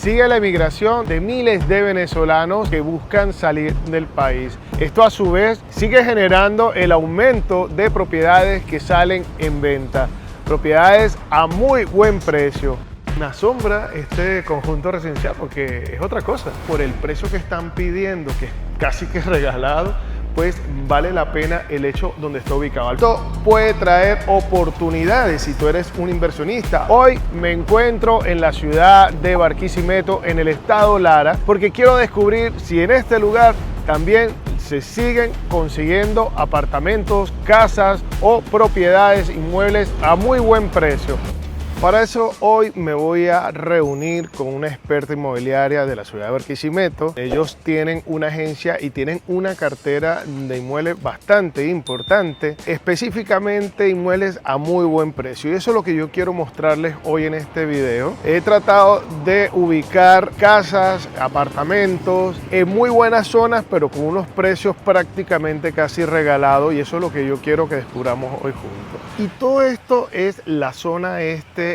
sigue la emigración de miles de venezolanos que buscan salir del país. Esto a su vez sigue generando el aumento de propiedades que salen en venta, propiedades a muy buen precio. Me asombra este conjunto residencial porque es otra cosa. Por el precio que están pidiendo, que es casi que regalado, pues vale la pena el hecho donde está ubicado. Esto puede traer oportunidades si tú eres un inversionista. Hoy me encuentro en la ciudad de Barquisimeto, en el estado Lara, porque quiero descubrir si en este lugar también se siguen consiguiendo apartamentos, casas o propiedades, inmuebles a muy buen precio. Para eso hoy me voy a reunir con una experta inmobiliaria de la ciudad de Barquisimeto. Ellos tienen una agencia y tienen una cartera de inmuebles bastante importante, específicamente inmuebles a muy buen precio. Y eso es lo que yo quiero mostrarles hoy en este video. He tratado de ubicar casas, apartamentos en muy buenas zonas, pero con unos precios prácticamente casi regalados, y eso es lo que yo quiero que descubramos hoy juntos. Y todo esto es la zona este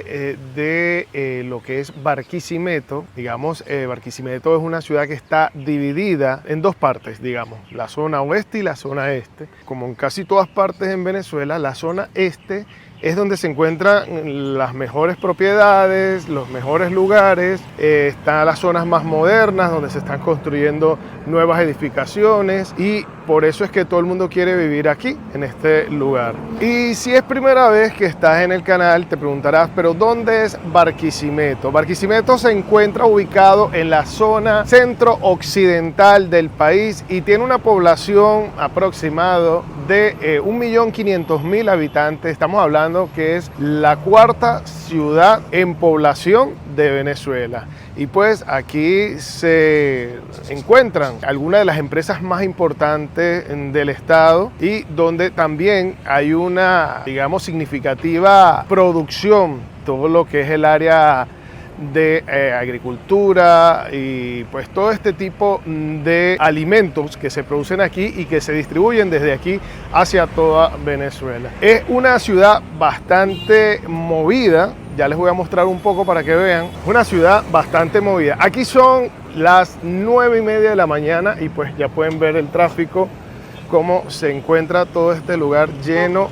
de lo que es Barquisimeto. Digamos, Barquisimeto es una ciudad que está dividida en dos partes, digamos, la zona oeste y la zona este. Como en casi todas partes en Venezuela, la zona este es donde se encuentran las mejores propiedades, los mejores lugares, están las zonas más modernas donde se están construyendo nuevas edificaciones, y por eso es que todo el mundo quiere vivir aquí, en este lugar. Y si es primera vez que estás en el canal, te preguntarás, ¿pero dónde es Barquisimeto? Barquisimeto se encuentra ubicado en la zona centro-occidental del país y tiene una población aproximada de 1.500.000 habitantes. Estamos hablando que es la cuarta ciudad en población de Venezuela. Y pues aquí se encuentran algunas de las empresas más importantes del estado, y donde también hay una, digamos, significativa producción, todo lo que es el área de agricultura y pues todo este tipo de alimentos que se producen aquí y que se distribuyen desde aquí hacia toda Venezuela. Es una ciudad bastante movida. Ya les voy a mostrar un poco para que vean. Una ciudad bastante movida. Aquí son las 9:30 de la mañana y pues ya pueden ver el tráfico, cómo se encuentra todo este lugar lleno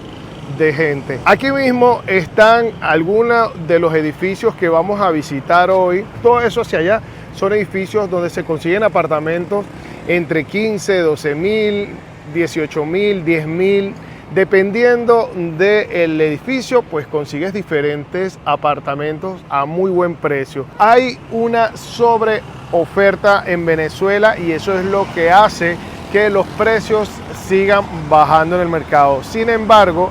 de gente. Aquí mismo están algunos de los edificios que vamos a visitar hoy. Todo eso hacia allá son edificios donde se consiguen apartamentos entre 15, 12.000, 18.000, 10.000. Dependiendo del edificio, pues consigues diferentes apartamentos a muy buen precio. Hay una sobreoferta en Venezuela y eso es lo que hace que los precios sigan bajando en el mercado. Sin embargo,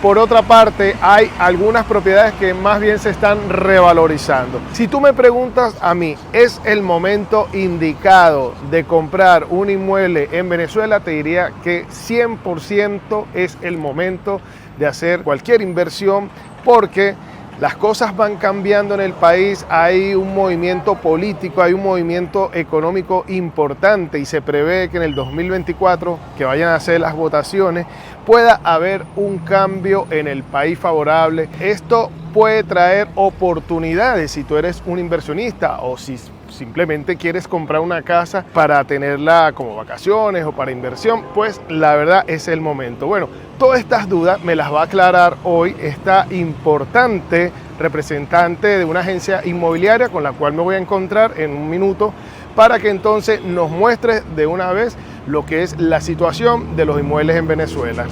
por otra parte, hay algunas propiedades que más bien se están revalorizando. Si tú me preguntas a mí, ¿es el momento indicado de comprar un inmueble en Venezuela? Te diría que 100% es el momento de hacer cualquier inversión, porque las cosas van cambiando en el país, hay un movimiento político, hay un movimiento económico importante y se prevé que en el 2024, que vayan a hacer las votaciones, pueda haber un cambio en el país favorable. Esto puede traer oportunidades si tú eres un inversionista o si simplemente quieres comprar una casa para tenerla como vacaciones o para inversión, pues la verdad es el momento. Bueno, todas estas dudas me las va a aclarar hoy esta importante representante de una agencia inmobiliaria con la cual me voy a encontrar en un minuto, para que entonces nos muestre de una vez lo que es la situación de los inmuebles en Venezuela.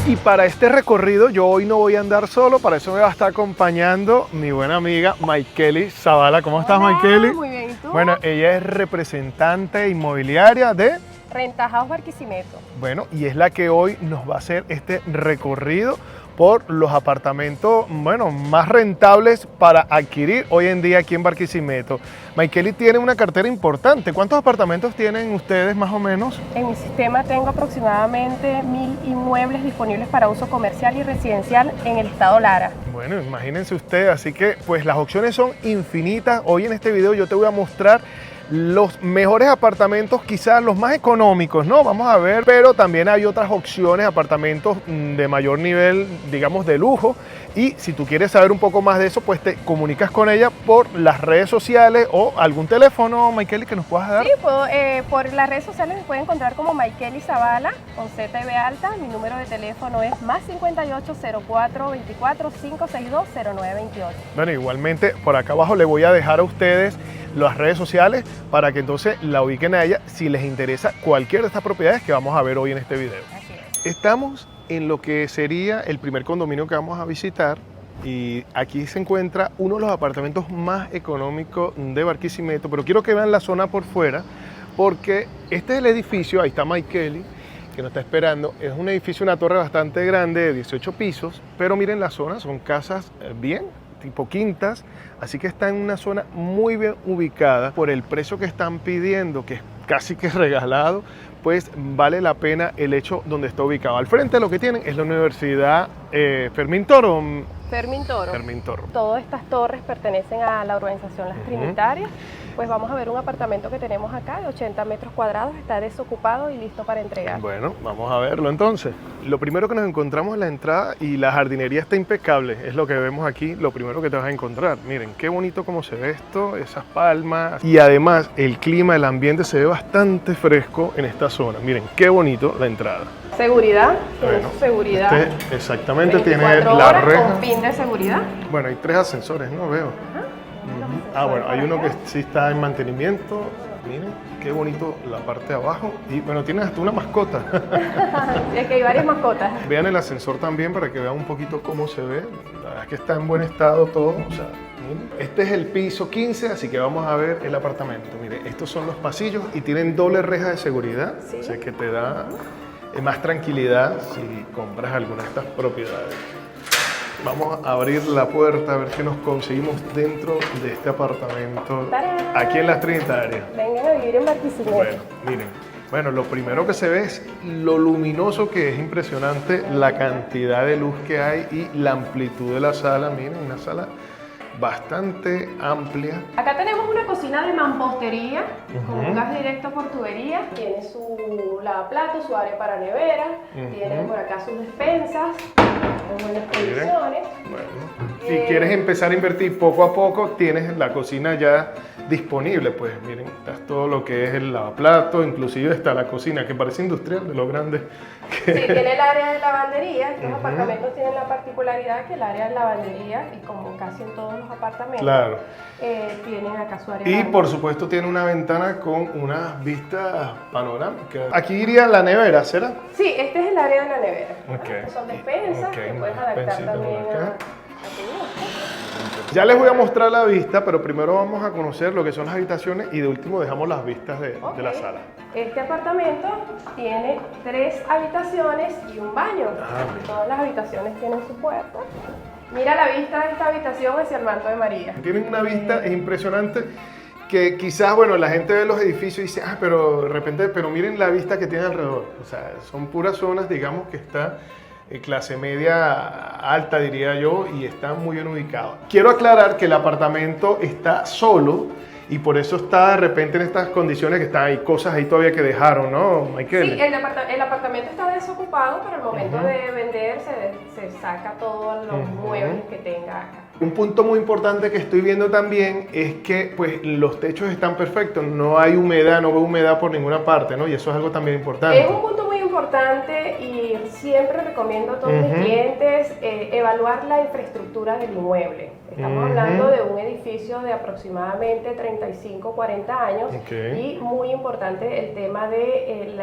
Y para este recorrido yo hoy no voy a andar solo, para eso me va a estar acompañando mi buena amiga Maykeli Zavala. ¿Cómo estás, Maykeli? Muy bien, ¿y tú? Bueno, ella es representante inmobiliaria de Renta House Barquisimeto. Bueno, y es la que hoy nos va a hacer este recorrido por los apartamentos, bueno, más rentables para adquirir hoy en día aquí en Barquisimeto. Maykeli tiene una cartera importante. ¿Cuántos apartamentos tienen ustedes más o menos? En mi sistema tengo aproximadamente 1.000 inmuebles disponibles para uso comercial y residencial en el estado Lara. Bueno, imagínense ustedes, así que pues las opciones son infinitas. Hoy en este video yo te voy a mostrar los mejores apartamentos, quizás los más económicos, ¿no? Vamos a ver, pero también hay otras opciones, apartamentos de mayor nivel, digamos, de lujo. Y si tú quieres saber un poco más de eso, pues te comunicas con ella por las redes sociales o algún teléfono, Maikeli, que nos puedas dar. Sí, por las redes sociales me pueden encontrar como Maikeli Zavala, con Z y B alta. Mi número de teléfono es +58 04 24 562 0928. Bueno, igualmente por acá abajo le voy a dejar a ustedes las redes sociales para que entonces la ubiquen a ella si les interesa cualquiera de estas propiedades que vamos a ver hoy en este video. Así es. Estamos en lo que sería el primer condominio que vamos a visitar y aquí se encuentra uno de los apartamentos más económicos de Barquisimeto, pero quiero que vean la zona por fuera porque este es el edificio, ahí está Maikeli, que nos está esperando. Es un edificio, una torre bastante grande de 18 pisos, pero miren la zona, son casas bien, tipo quintas, así que está en una zona muy bien ubicada. Por el precio que están pidiendo, que es casi que regalado, pues vale la pena el hecho donde está ubicado. Al frente lo que tienen es la Universidad Fermín Toro. Fermín Toro. Fermín Toro. Todas estas torres pertenecen a la urbanización Las Trinitarias. Pues vamos a ver un apartamento que tenemos acá de 80 metros cuadrados, está desocupado y listo para entregar. Bueno, vamos a verlo entonces. Lo primero que nos encontramos es la entrada y la jardinería está impecable, es lo que vemos aquí, lo primero que te vas a encontrar. Miren, qué bonito cómo se ve esto, esas palmas. Y además el clima, el ambiente se ve bastante fresco en esta zona. Miren, qué bonito la entrada. Seguridad, Bueno, seguridad. Este exactamente tiene 24 la horas reja. con pin de seguridad. Bueno, hay 3 ascensores, ¿no? Veo. Ah, bueno, hay uno que sí está en mantenimiento. Miren, qué bonito la parte de abajo. Y bueno, tiene hasta una mascota. Sí, es que hay varias mascotas. Vean el ascensor también para que vean un poquito cómo se ve. La verdad es que está en buen estado todo. O sea, miren. Este es el piso 15, así que vamos a ver el apartamento. Miren, estos son los pasillos y tienen doble reja de seguridad. Sí. O sea, que te da más tranquilidad si compras alguna de estas propiedades. Vamos a abrir la puerta a ver qué nos conseguimos dentro de este apartamento. ¡Tarán! Aquí en Las Trinitarias. Vengan a vivir en Barquisimeto. Bueno, miren. Bueno, lo primero que se ve es lo luminoso que es impresionante, la cantidad de luz que hay y la amplitud de la sala. Miren, una sala bastante amplia. Acá tenemos una cocina de mampostería con un gas directo por tubería. Tiene su lavaplatos, su área para nevera. Tiene por acá sus despensas en buenas condiciones. Bueno, si quieres empezar a invertir poco a poco, tienes la cocina ya disponible. Pues miren, está todo lo que es el lavaplatos, inclusive está la cocina que parece industrial de lo grande que Sí, tiene el área de lavandería. Estos apartamentos tienen la particularidad que el área de lavandería, y como casi en todos los apartamentos, Claro. Tienen acá su área de Y baño. por supuesto tiene una ventana con unas vistas panorámicas. Aquí iría la nevera, ¿será? Sí, este es el área de la nevera. Ok. Estas son despensas Ok, que más puedes adaptar despensitas por también acá. a tu gusto. Ya les voy a mostrar la vista, pero primero vamos a conocer lo que son las habitaciones y de último dejamos las vistas de la Ok. sala. Este apartamento tiene 3 habitaciones y un baño. Mira. Todas las habitaciones tienen su puerta. Mira la vista de esta habitación hacia el manto de María. Tienen una vista impresionante que quizás, bueno, la gente ve los edificios y dice, pero de repente, pero miren la vista que tiene alrededor. O sea, son puras zonas, digamos, que está clase media alta, diría yo, y está muy bien ubicado. Quiero aclarar que el apartamento está solo y por eso está de repente en estas condiciones que están ahí, cosas ahí todavía que dejaron, ¿no, Michael? Sí, el apartamento está desocupado, pero al momento de vender se saca todos los muebles que tenga acá. Un punto muy importante que estoy viendo también es que pues los techos están perfectos, no hay humedad, no veo humedad por ninguna parte, ¿no? Y eso es algo también importante. Es un punto muy importante y siempre recomiendo a todos mis clientes evaluar la infraestructura del inmueble. Estamos hablando de un edificio de aproximadamente 35-40 años y muy importante el tema de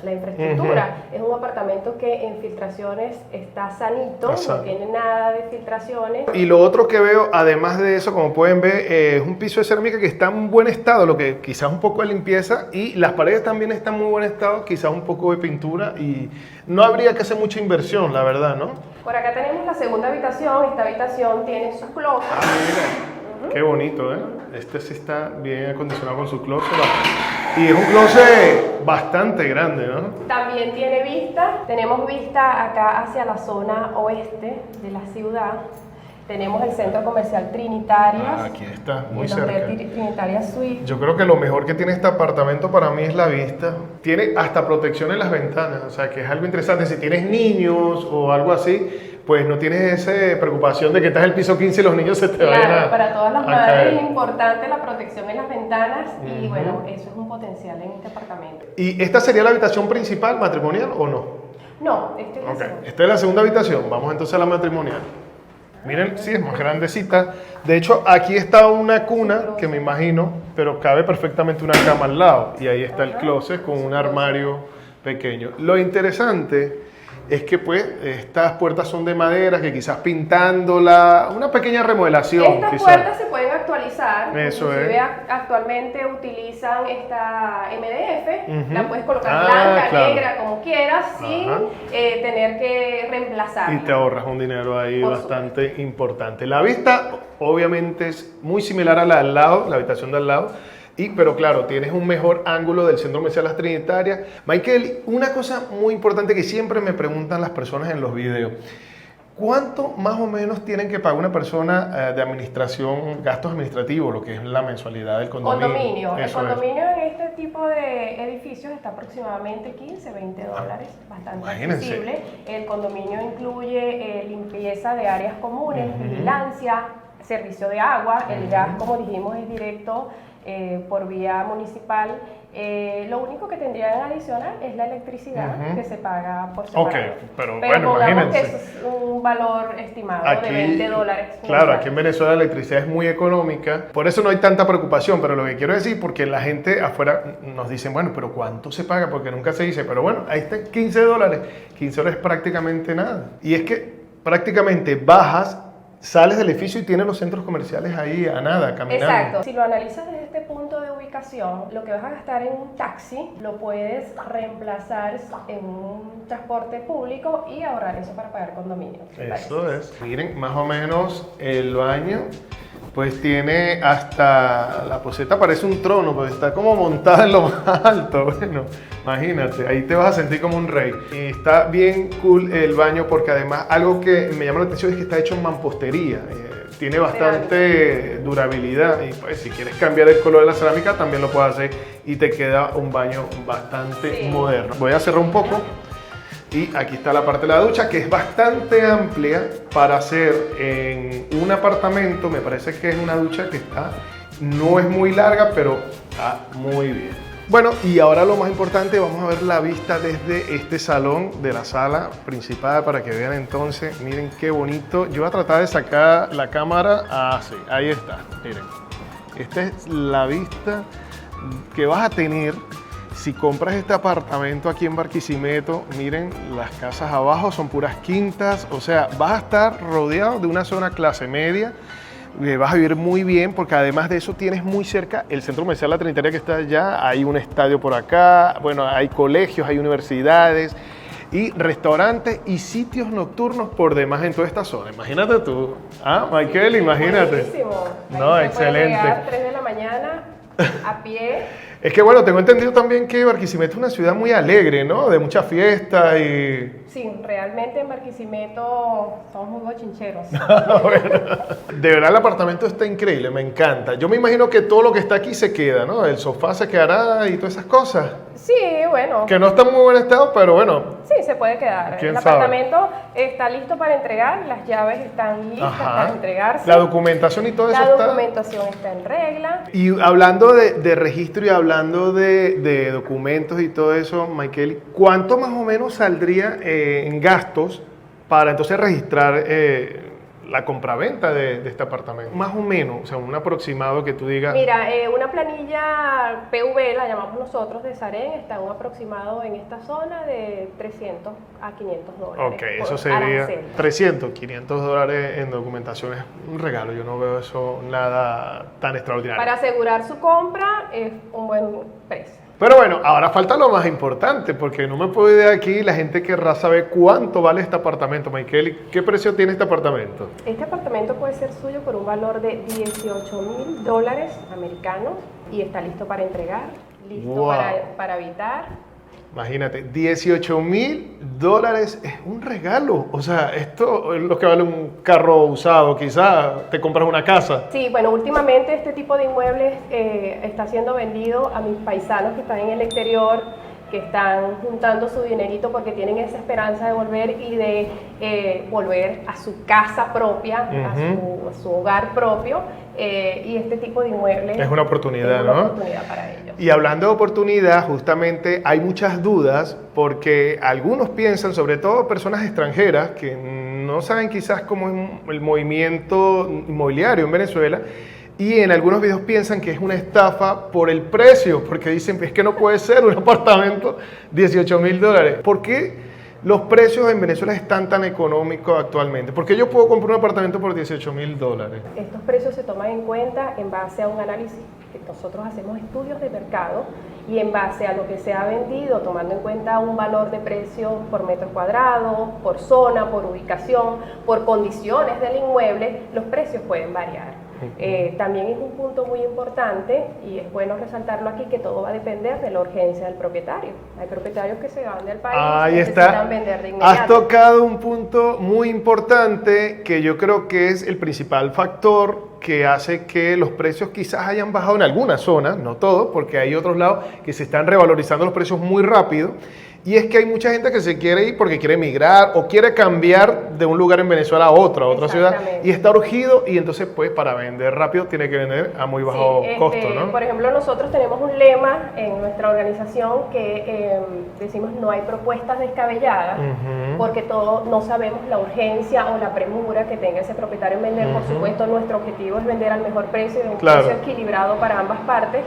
la infraestructura. Es un apartamento que en filtraciones está sanito, no tiene nada de filtraciones. Y lo otro que veo, además de eso, como pueden ver, es un piso de cerámica que está en buen estado, lo que quizás un poco de limpieza, y las paredes también están en muy buen estado, quizás un poco de pintura, y no habría que hacer mucha inversión, la verdad, ¿no? Por acá tenemos la segunda habitación. Esta habitación tiene su closet. Mira, qué bonito, ¿eh? Este sí está bien acondicionado con su closet. Y es un closet bastante grande, ¿no? También tiene vista. Tenemos vista acá hacia la zona oeste de la ciudad. Tenemos el centro comercial Trinitarias. Aquí está, muy el cerca. Hotel Trinitarias Suite. Yo creo que lo mejor que tiene este apartamento para mí es la vista. Tiene hasta protección en las ventanas, o sea que es algo interesante. Si tienes niños o algo así, pues no tienes esa preocupación de que estás en el piso 15 y los niños se te vayan a Para todas las a madres caer. es importante la protección en las ventanas y bueno, eso es un potencial en este apartamento. ¿Y esta sería la habitación principal matrimonial o no? No, este es la Ok, segunda. esta es la segunda habitación. Vamos entonces a la matrimonial. Miren, sí, es más grandecita. De hecho, aquí está una cuna que me imagino, pero cabe perfectamente una cama al lado. Y ahí está el closet con un armario pequeño. Lo interesante es que pues estas puertas son de madera, que quizás pintándola, una pequeña remodelación. Estas quizás. puertas se pueden actualizar. Eso Inclusive es. Actualmente utilizan esta MDF. La puedes colocar Ah, blanca, claro. negra, como quieras, sin Ajá. tener que reemplazarla. Y te ahorras un dinero ahí Por bastante importante. La vista obviamente es muy similar a la de al lado, la habitación de al lado, pero claro, tienes un mejor ángulo del centro comercial Las Trinitarias. Michael, una cosa muy importante que siempre me preguntan las personas en los videos. ¿Cuánto más o menos tienen que pagar una persona de administración, gastos administrativos, lo que es la mensualidad del condominio? El Eso es. condominio en este tipo de edificios está aproximadamente 15, 20 dólares, bastante Imagínense. accesible. El condominio incluye limpieza de áreas comunes, vigilancia, servicio de agua, el gas, como dijimos, es directo por vía municipal. Lo único que tendrían adicional es la electricidad que se paga por separado. Ok, pero bueno, pongamos imagínense. que eso es un valor estimado Aquí, de 20 dólares. claro, aquí en Venezuela la electricidad es muy económica, por eso no hay tanta preocupación, pero lo que quiero decir, porque la gente afuera nos dicen, bueno, pero ¿cuánto se paga? Porque nunca se dice, pero bueno, ahí está 15 dólares, 15 dólares es prácticamente nada. Y es que prácticamente bajas, sales del edificio y tienes los centros comerciales ahí a nada, caminando. Exacto. Si lo analizas desde este punto de ubicación, lo que vas a gastar en un taxi lo puedes reemplazar en un transporte público y ahorrar eso para pagar condominio. Eso es. Miren, más o menos el baño, pues tiene hasta la poseta, parece un trono, pues está como montada en lo más alto. Bueno, imagínate, ahí te vas a sentir como un rey. Y está bien cool el baño porque además algo que me llama la atención es que está hecho en mampostería. Tiene bastante durabilidad y pues si quieres cambiar el color de la cerámica también lo puedes hacer y te queda un baño bastante moderno. Voy a cerrar un poco. Y aquí está la parte de la ducha, que es bastante amplia para hacer en un apartamento. Me parece que es una ducha que no es muy larga, pero está muy bien. Bueno, y ahora lo más importante, vamos a ver la vista desde este salón de la sala principal para que vean entonces, miren qué bonito. Yo voy a tratar de sacar la cámara, sí, ahí está, miren. Esta es la vista que vas a tener si compras este apartamento aquí en Barquisimeto. Miren, las casas abajo son puras quintas, o sea, vas a estar rodeado de una zona clase media. Vas a vivir muy bien porque además de eso tienes muy cerca el centro comercial La Trinitaria que está allá, hay un estadio por acá, bueno, hay colegios, hay universidades y restaurantes y sitios nocturnos por demás en toda esta zona. Imagínate tú, Michael, imagínate. Buenísimo. No, Ahí se puede excelente. llegar 3 de la mañana a pie. Es que bueno, tengo entendido también que Barquisimeto es una ciudad muy alegre, ¿no? De mucha fiesta y... Sí, realmente en Barquisimeto somos muy bochincheros. Bueno, de verdad el apartamento está increíble, me encanta. Yo me imagino que todo lo que está aquí se queda, ¿no? El sofá se quedará y todas esas cosas. Sí, bueno. Que no está en muy buen estado, pero bueno. Sí, se puede quedar. ¿Quién El sabe? apartamento está listo para entregar, las llaves están listas para entregarse. La documentación y todo eso La está... documentación está en regla. Y hablando de registro y hablando de documentos y todo eso, Michael, ¿cuánto más o menos saldría en gastos para entonces registrar la compraventa de este apartamento? Más o menos, o sea, un aproximado que tú digas... Mira, una planilla PV, la llamamos nosotros, de Sarén, está un aproximado en esta zona de 300 a 500 dólares. Ok, por eso sería arancel. 300, 500 dólares en documentación. Es un regalo, yo no veo eso nada tan extraordinario. Para asegurar su compra es un buen precio. Pero bueno, ahora falta lo más importante, porque no me puedo ir de aquí, la gente querrá saber cuánto vale este apartamento. Michael, ¿qué precio tiene este apartamento? Este apartamento puede ser suyo por un valor de $18,000 americanos y está listo para entregar, listo Wow. para habitar. Imagínate, $18,000 es un regalo. O sea, esto es lo que vale un carro usado. Quizás te compras una casa. Sí, bueno, últimamente este tipo de inmuebles está siendo vendido a mis paisanos que están en el exterior, que están juntando su dinerito porque tienen esa esperanza de volver y de volver a su casa propia, a su hogar propio. Y este tipo de inmuebles es una oportunidad, es ¿no? una oportunidad para ellos. Y hablando de oportunidad, justamente hay muchas dudas porque algunos piensan, sobre todo personas extranjeras que no saben quizás cómo es el movimiento inmobiliario en Venezuela, y en algunos videos piensan que es una estafa por el precio, porque dicen, es que no puede ser un apartamento $18,000. ¿Por qué los precios en Venezuela están tan económicos actualmente? ¿Por qué yo puedo comprar un apartamento por $18,000? Estos precios se toman en cuenta en base a un análisis que nosotros hacemos estudios de mercado y en base a lo que se ha vendido, tomando en cuenta un valor de precio por metro cuadrado, por zona, por ubicación, por condiciones del inmueble, los precios pueden variar. También es un punto muy importante y es bueno resaltarlo aquí, que todo va a depender de la urgencia del propietario. Hay propietarios que se van del país y necesitan vender de inmediato. Has tocado un punto muy importante que yo creo que es el principal factor que hace que los precios quizás hayan bajado en algunas zonas, no todos, porque hay otros lados que se están revalorizando los precios muy rápido. Y es que hay mucha gente que se quiere ir porque quiere emigrar o quiere cambiar de un lugar en Venezuela a otra ciudad, y está urgido, y entonces pues para vender rápido tiene que vender a muy bajo costo, ¿no? Por ejemplo, nosotros tenemos un lema en nuestra organización que decimos no hay propuestas descabelladas, porque no sabemos la urgencia o la premura que tenga ese propietario en vender. Por supuesto, nuestro objetivo es vender al mejor precio, de un precio equilibrado para ambas partes.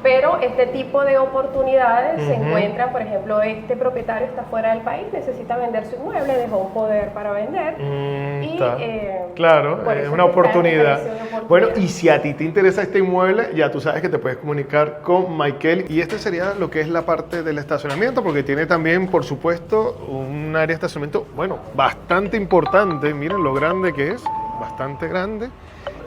Pero este tipo de oportunidades se encuentran, por ejemplo, este propietario está fuera del país, necesita vender su inmueble, dejó un poder para vender. Claro, es una oportunidad. Bueno, y si a ti te interesa este inmueble, ya tú sabes que te puedes comunicar con Michael. Y este sería lo que es la parte del estacionamiento, porque tiene también, por supuesto, un área de estacionamiento, bueno, bastante importante. Miren lo grande que es, bastante grande.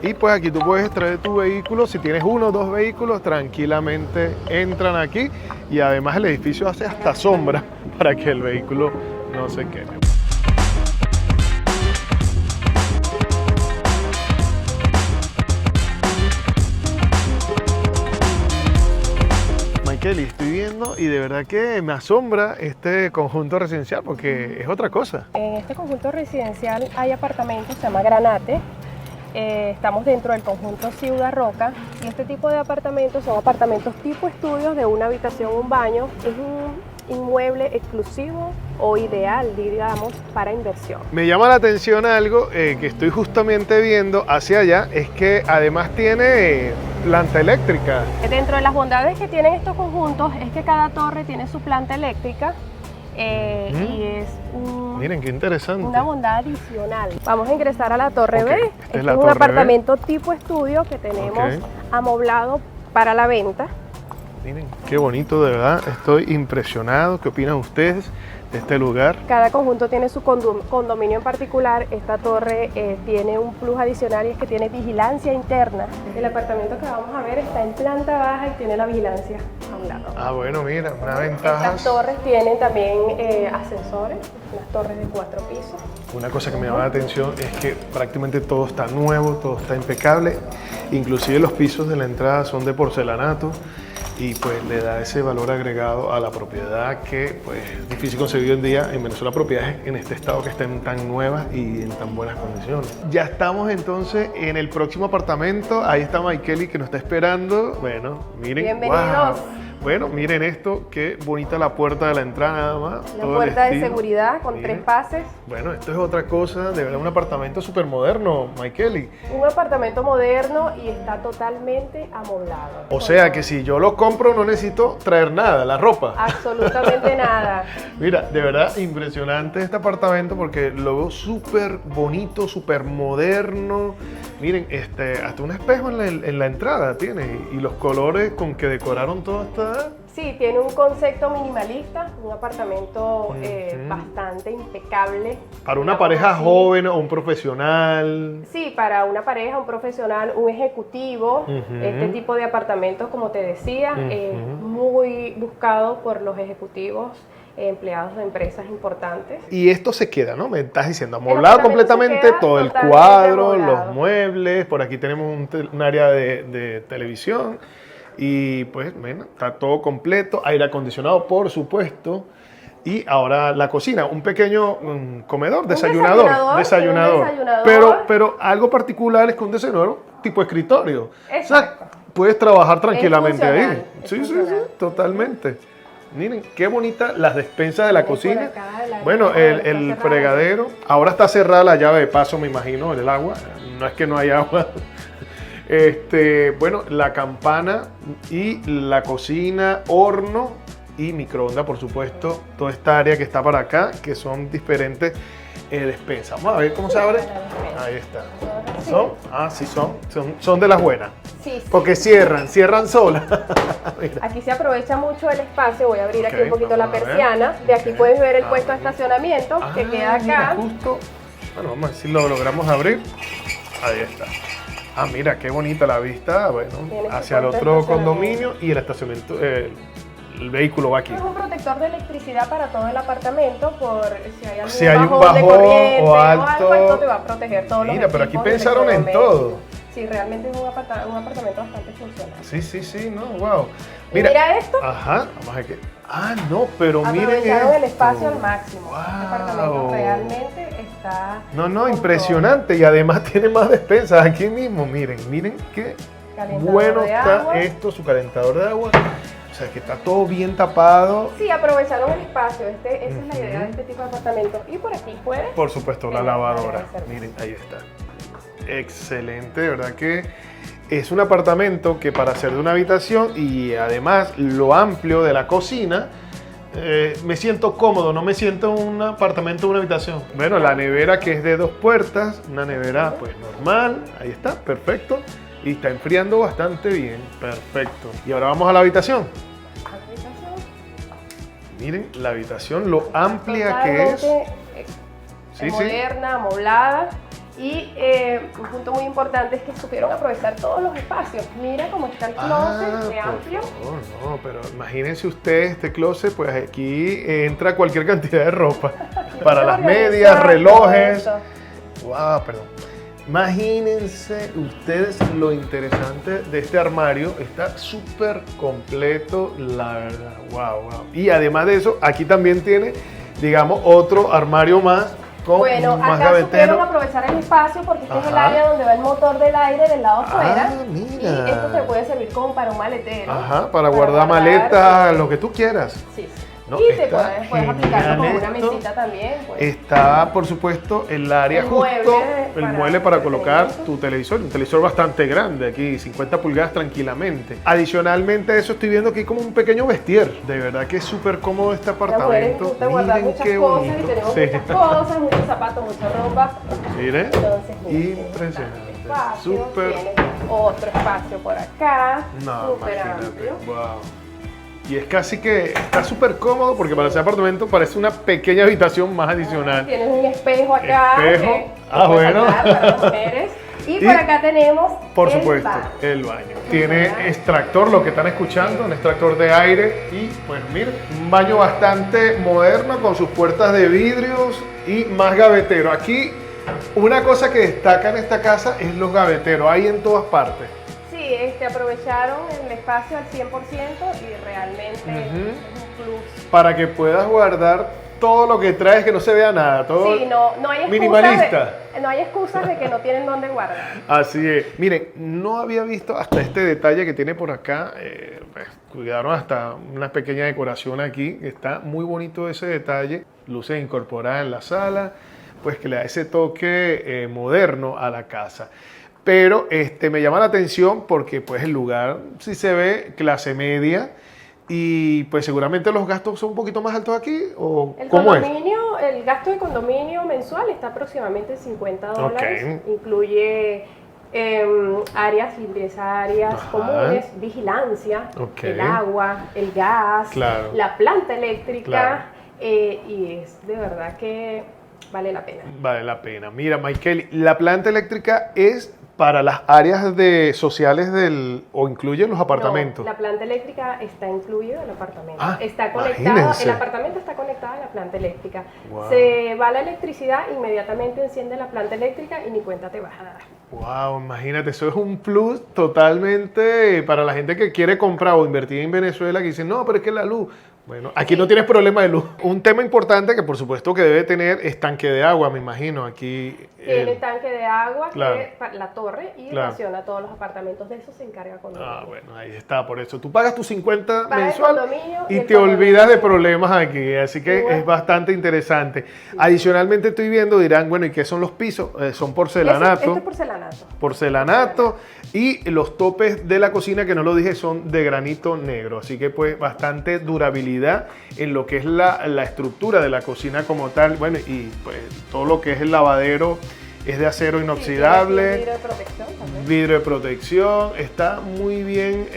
Y pues aquí tú puedes traer tu vehículo, si tienes 1 o 2 vehículos, tranquilamente entran aquí, y además el edificio hace hasta sombra para que el vehículo no se queme. Kelly, estoy viendo y de verdad que me asombra este conjunto residencial porque es otra cosa. En este conjunto residencial hay apartamentos, se llama Granate. Estamos dentro del conjunto Ciudad Roca y este tipo de apartamentos son apartamentos tipo estudios de una habitación, un baño. Es un inmueble exclusivo o ideal, digamos, para inversión. Me llama la atención algo que estoy justamente viendo hacia allá, es que además tiene planta eléctrica. Dentro de las bondades que tienen estos conjuntos es que cada torre tiene su planta eléctrica. Y es miren qué interesante, una bondad adicional. Vamos a ingresar a la torre B. Este es un torre apartamento tipo estudio que tenemos amoblado para la venta. Miren qué bonito, de verdad, estoy impresionado. ¿Qué opinan ustedes de este lugar? Cada conjunto tiene su condominio en particular. Esta torre tiene un plus adicional y es que tiene vigilancia interna. El apartamento que vamos a ver está en planta baja y tiene la vigilancia a un lado. Ah, bueno, mira, una ventaja. Estas torres tienen también ascensores, unas torres de 4 pisos. Una cosa que me llama la atención es que prácticamente todo está nuevo, todo está impecable. Inclusive los pisos de la entrada son de porcelanato. Y pues le da ese valor agregado a la propiedad que pues es difícil conseguir hoy en día en Venezuela, propiedades en este estado que estén tan nuevas y en tan buenas condiciones. Ya estamos entonces en el próximo apartamento. Ahí está Michaeli que nos está esperando. Bueno, miren. Bienvenidos. Wow. Bueno, miren esto, qué bonita la puerta de la entrada nada más. La puerta de seguridad con 3 pases. Bueno, esto es otra cosa, de verdad un apartamento súper moderno, Michaeli. Un apartamento moderno y está totalmente amoblado. O sea que si yo lo compro no necesito traer nada, la ropa. Absolutamente nada. Mira, de verdad impresionante este apartamento porque lo veo súper bonito, súper moderno. Miren, hasta un espejo en la entrada tiene y los colores con que decoraron todo está Sí, tiene un concepto minimalista, un apartamento bastante impecable. Para una digamos pareja así. joven o un profesional. Sí, para una pareja, un profesional, un ejecutivo, este tipo de apartamentos, como te decía, es muy buscado por los ejecutivos, empleados de empresas importantes. Y esto se queda, ¿no? Me estás diciendo, El amoblado apartamento se completamente, queda todo el totalmente cuadro, amoblado. los muebles, por aquí tenemos un área de televisión y pues, bueno, está todo completo, aire acondicionado, por supuesto. Y ahora la cocina, un pequeño comedor, desayunador. desayunador. Pero algo particular es que un desayunador tipo escritorio. Exacto. O sea, puedes trabajar tranquilamente ahí. funcional, es Sí, funcional. totalmente. Miren, qué bonitas las despensas de la Por cocina. acá, el área Bueno, está el cerrada. fregadero. Ahora está cerrada la llave de paso, me imagino, el agua. No es que no hay agua. Bueno, la campana y la cocina, horno y microondas, por supuesto. Toda esta área que está para acá, que son diferentes despensas. Vamos a ver cómo se abre. Ahí está. ¿Son? Ah, sí, son de las buenas. Sí, sí. Porque cierran solas. Mira. Aquí se aprovecha mucho el espacio. Voy a abrir aquí Ok, un poquito la vamos a ver. persiana. De aquí Ok. puedes ver el Ah, puesto de estacionamiento que queda mira, acá. justo. Bueno, vamos a ver si lo logramos abrir. Ahí está. Ah, mira, qué bonita la vista. Bueno, Tiene su hacia el puerta de otro estacionamiento. condominio y el estacionamiento, el vehículo va aquí. Es un protector de electricidad para todo el apartamento por si hay algún Si hay un bajón de bajón corriente o alto. esto te va a proteger todos los Mira, pero aquí equipos pensaron en electrodomésticos. todo. Sí, realmente es un apartamento bastante funcional. Sí, no, wow. Y mira esto. Ajá, vamos a ver qué. Ah, no, pero miren Aprovecharon el esto. espacio al máximo. Wow. Este apartamento realmente está... No, con impresionante. Y además tiene más despensas aquí mismo. Miren qué Calentador bueno de está agua. esto, su calentador de agua. O sea, que está todo bien tapado. todo. Sí, aprovecharon el espacio. Esa es la idea de este tipo de apartamento. Y por aquí puedes... Por supuesto, la Tiene lavadora. área de servicio. Miren, ahí está. Excelente, de verdad que es un apartamento que para ser de una habitación y además lo amplio de la cocina, me siento cómodo, no me siento en un apartamento de una habitación. Bueno, la nevera que es de 2 puertas, una nevera pues normal, ahí está, perfecto. Y está enfriando bastante bien, perfecto. Y ahora vamos a la habitación. Miren la habitación, lo amplia que es. Totalmente, Sí, sí. moderna, amoblada. Y un punto muy importante es que supieron aprovechar todos los espacios. Mira cómo está el closet de por amplio. favor, no, pero imagínense ustedes este closet, pues aquí entra cualquier cantidad de ropa. Para las medias, relojes. Wow, perdón. Imagínense ustedes lo interesante de este armario. Está súper completo, la verdad. Wow. Y además de eso, aquí también tiene, digamos, otro armario más. Con Bueno, más acá supieron gavetero. aprovechar el espacio porque este es el Ajá. área donde va el motor del aire del lado afuera. Mira. Y esto te puede servir como para un maletero. Ajá, para guardar maletas, lo que tú quieras. Sí. No, y te está puedes aplicarlo como una genial esto. mesita también. Pues. Está, por supuesto, el área El justo, mueble el mueble para colocar entretenimiento. tu televisor. Un televisor bastante grande aquí, 50 pulgadas tranquilamente. Adicionalmente a eso estoy viendo aquí como un pequeño vestier. De verdad que es súper cómodo este Las mujeres apartamento. gusta guardar Miren muchas qué cosas y bonito. tenemos Sí. muchas cosas, muchos zapatos, mucha ropa. Miren, Entonces, mira, impresionante. tienes bastante espacio, Súper. tienes otro espacio por acá, No, súper imagínate. amplio. Wow. Y es casi que está súper cómodo porque para ese apartamento parece una pequeña habitación más adicional. Tienes un espejo acá. Espejo. que Ah, puedes bueno. hablar para las mujeres. Y Y, por acá tenemos Por el supuesto, baño. el baño. Tiene extractor, lo que están escuchando, un extractor de aire. Y pues miren, un baño bastante moderno con sus puertas de vidrios y más gavetero. Aquí una cosa que destaca en esta casa es los gaveteros, hay en todas partes. Sí, aprovecharon el espacio al 100% y realmente es un plus. Para que puedas guardar todo lo que traes, que no se vea nada, todo Sí, no hay excusas minimalista. no hay excusas de que no tienen dónde guardar. Así es. Miren, no había visto hasta este detalle que tiene por acá. Pues, cuidaron hasta una pequeña decoración aquí. Está muy bonito ese detalle. Luces incorporadas en la sala, pues que le da ese toque moderno a la casa. Pero me llama la atención porque pues el lugar sí se ve clase media y pues seguramente los gastos son un poquito más altos aquí, ¿o El cómo es? condominio, el gasto de condominio mensual está aproximadamente $50. Ok. Incluye áreas, limpieza áreas Ajá. comunes, vigilancia, Ok. el agua, el gas, Claro. la planta eléctrica, Claro. y es de verdad que vale la pena. Vale la pena. Mira, Michael, la planta eléctrica es para las áreas sociales o incluye los apartamentos. No, la planta eléctrica está incluida en el apartamento. Ah, Está conectado, imagínense. el apartamento está conectado a la planta eléctrica. Wow. Se va la electricidad, inmediatamente enciende la planta eléctrica y ni cuenta te vas a dar. Wow, imagínate, eso es un plus totalmente para la gente que quiere comprar o invertir en Venezuela, que dice, no, pero es que la luz. Bueno, aquí no tienes problema de luz. Un tema importante que por supuesto que debe tener es tanque de agua, me imagino. Aquí Tiene tanque de agua, Claro. la torre y Claro. raciona todos los apartamentos. De eso se encarga condominio. Ah, bueno, ahí está, por eso. Tú pagas tus 50 Paga el mensual condominio y el te olvidas de condominio. problemas aquí, así que Igual. es bastante interesante. Adicionalmente estoy viendo, dirán, bueno, ¿y qué son los pisos? Son porcelanato. Este es porcelanato. Porcelanato y los topes de la cocina, que no lo dije, son de granito negro, así que pues bastante durabilidad en lo que es la estructura de la cocina como tal. Bueno, y pues todo lo que es el lavadero es de acero Sí, inoxidable. tiene vidrio de protección también. Vidrio de protección, está muy bien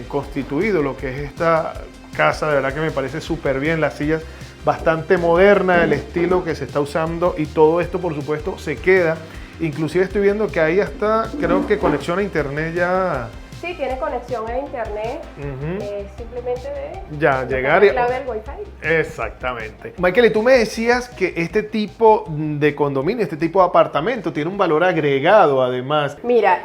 constituido lo que es esta casa, de verdad que me parece súper bien, las sillas bastante modernas, el estilo que se está usando y todo esto por supuesto se queda, inclusive estoy viendo que ahí hasta, creo que conexión a internet ya, Sí, tiene conexión a internet. Ujú. Simplemente de Ya, llegar y- la clave del Wi-Fi. exactamente. Michael, y tú me decías que este tipo de condominio, este tipo de apartamento tiene un valor agregado además. Mira,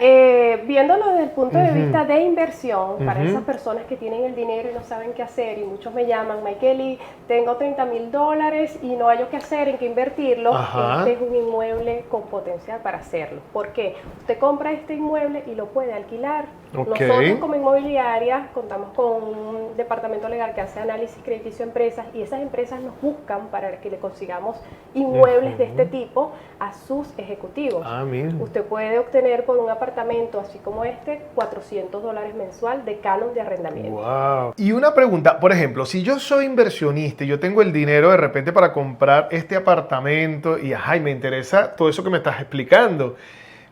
viéndolo desde el punto de Ujú. vista de inversión, para Ujú. esas personas que tienen el dinero y no saben qué hacer, y muchos me llaman, Michael, tengo $30,000 y no hay qué hacer, en qué invertirlo, Ajá. este es un inmueble con potencial para hacerlo. ¿Por qué? Usted compra este inmueble y lo puede alquilar. Ok. Nosotros como inmobiliaria contamos con un departamento legal que hace análisis crediticio a empresas y esas empresas nos buscan para que le consigamos inmuebles de este tipo a sus ejecutivos. Ah, mira. Usted puede obtener por un apartamento así como este $400 mensual de canon de arrendamiento. Wow. Y una pregunta, por ejemplo, si yo soy inversionista y yo tengo el dinero de repente para comprar este apartamento y ajá, y me interesa todo eso que me estás explicando,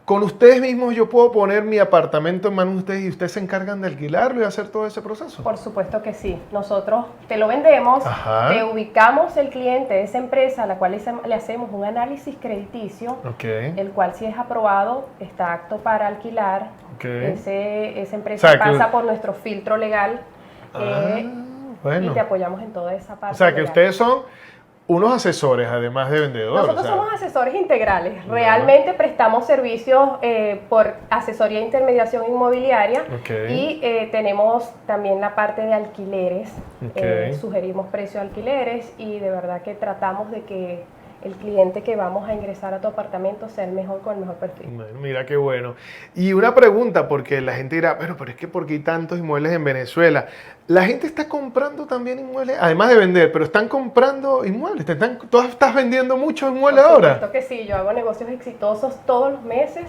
con ustedes mismos yo puedo poner mi apartamento en manos de ustedes y ustedes se encargan de alquilarlo y hacer todo ese proceso. Por supuesto que sí. Nosotros te lo vendemos, Ajá. te ubicamos el cliente de esa empresa a la cual le hacemos un análisis crediticio, Ok. el cual si es aprobado está apto para alquilar. Ok. Esa empresa O sea, que- pasa por nuestro filtro legal Ah, y bueno. te apoyamos en toda esa parte. O sea, que legal. ustedes son unos asesores además de vendedores. Nosotros o sea. somos asesores integrales. Realmente prestamos servicios por asesoría e intermediación inmobiliaria Ok. y tenemos también la parte de alquileres. Ok. Sugerimos precios de alquileres y de verdad que tratamos de que el cliente que vamos a ingresar a tu apartamento sea el mejor con el mejor perfil. Bueno, mira qué bueno. Y una pregunta, porque la gente dirá, pero es que ¿por qué hay tantos inmuebles en Venezuela? La gente está comprando también inmuebles, además de vender, pero están comprando inmuebles. Tú estás vendiendo muchos inmuebles Por ahora. supuesto que sí, yo hago negocios exitosos todos los meses.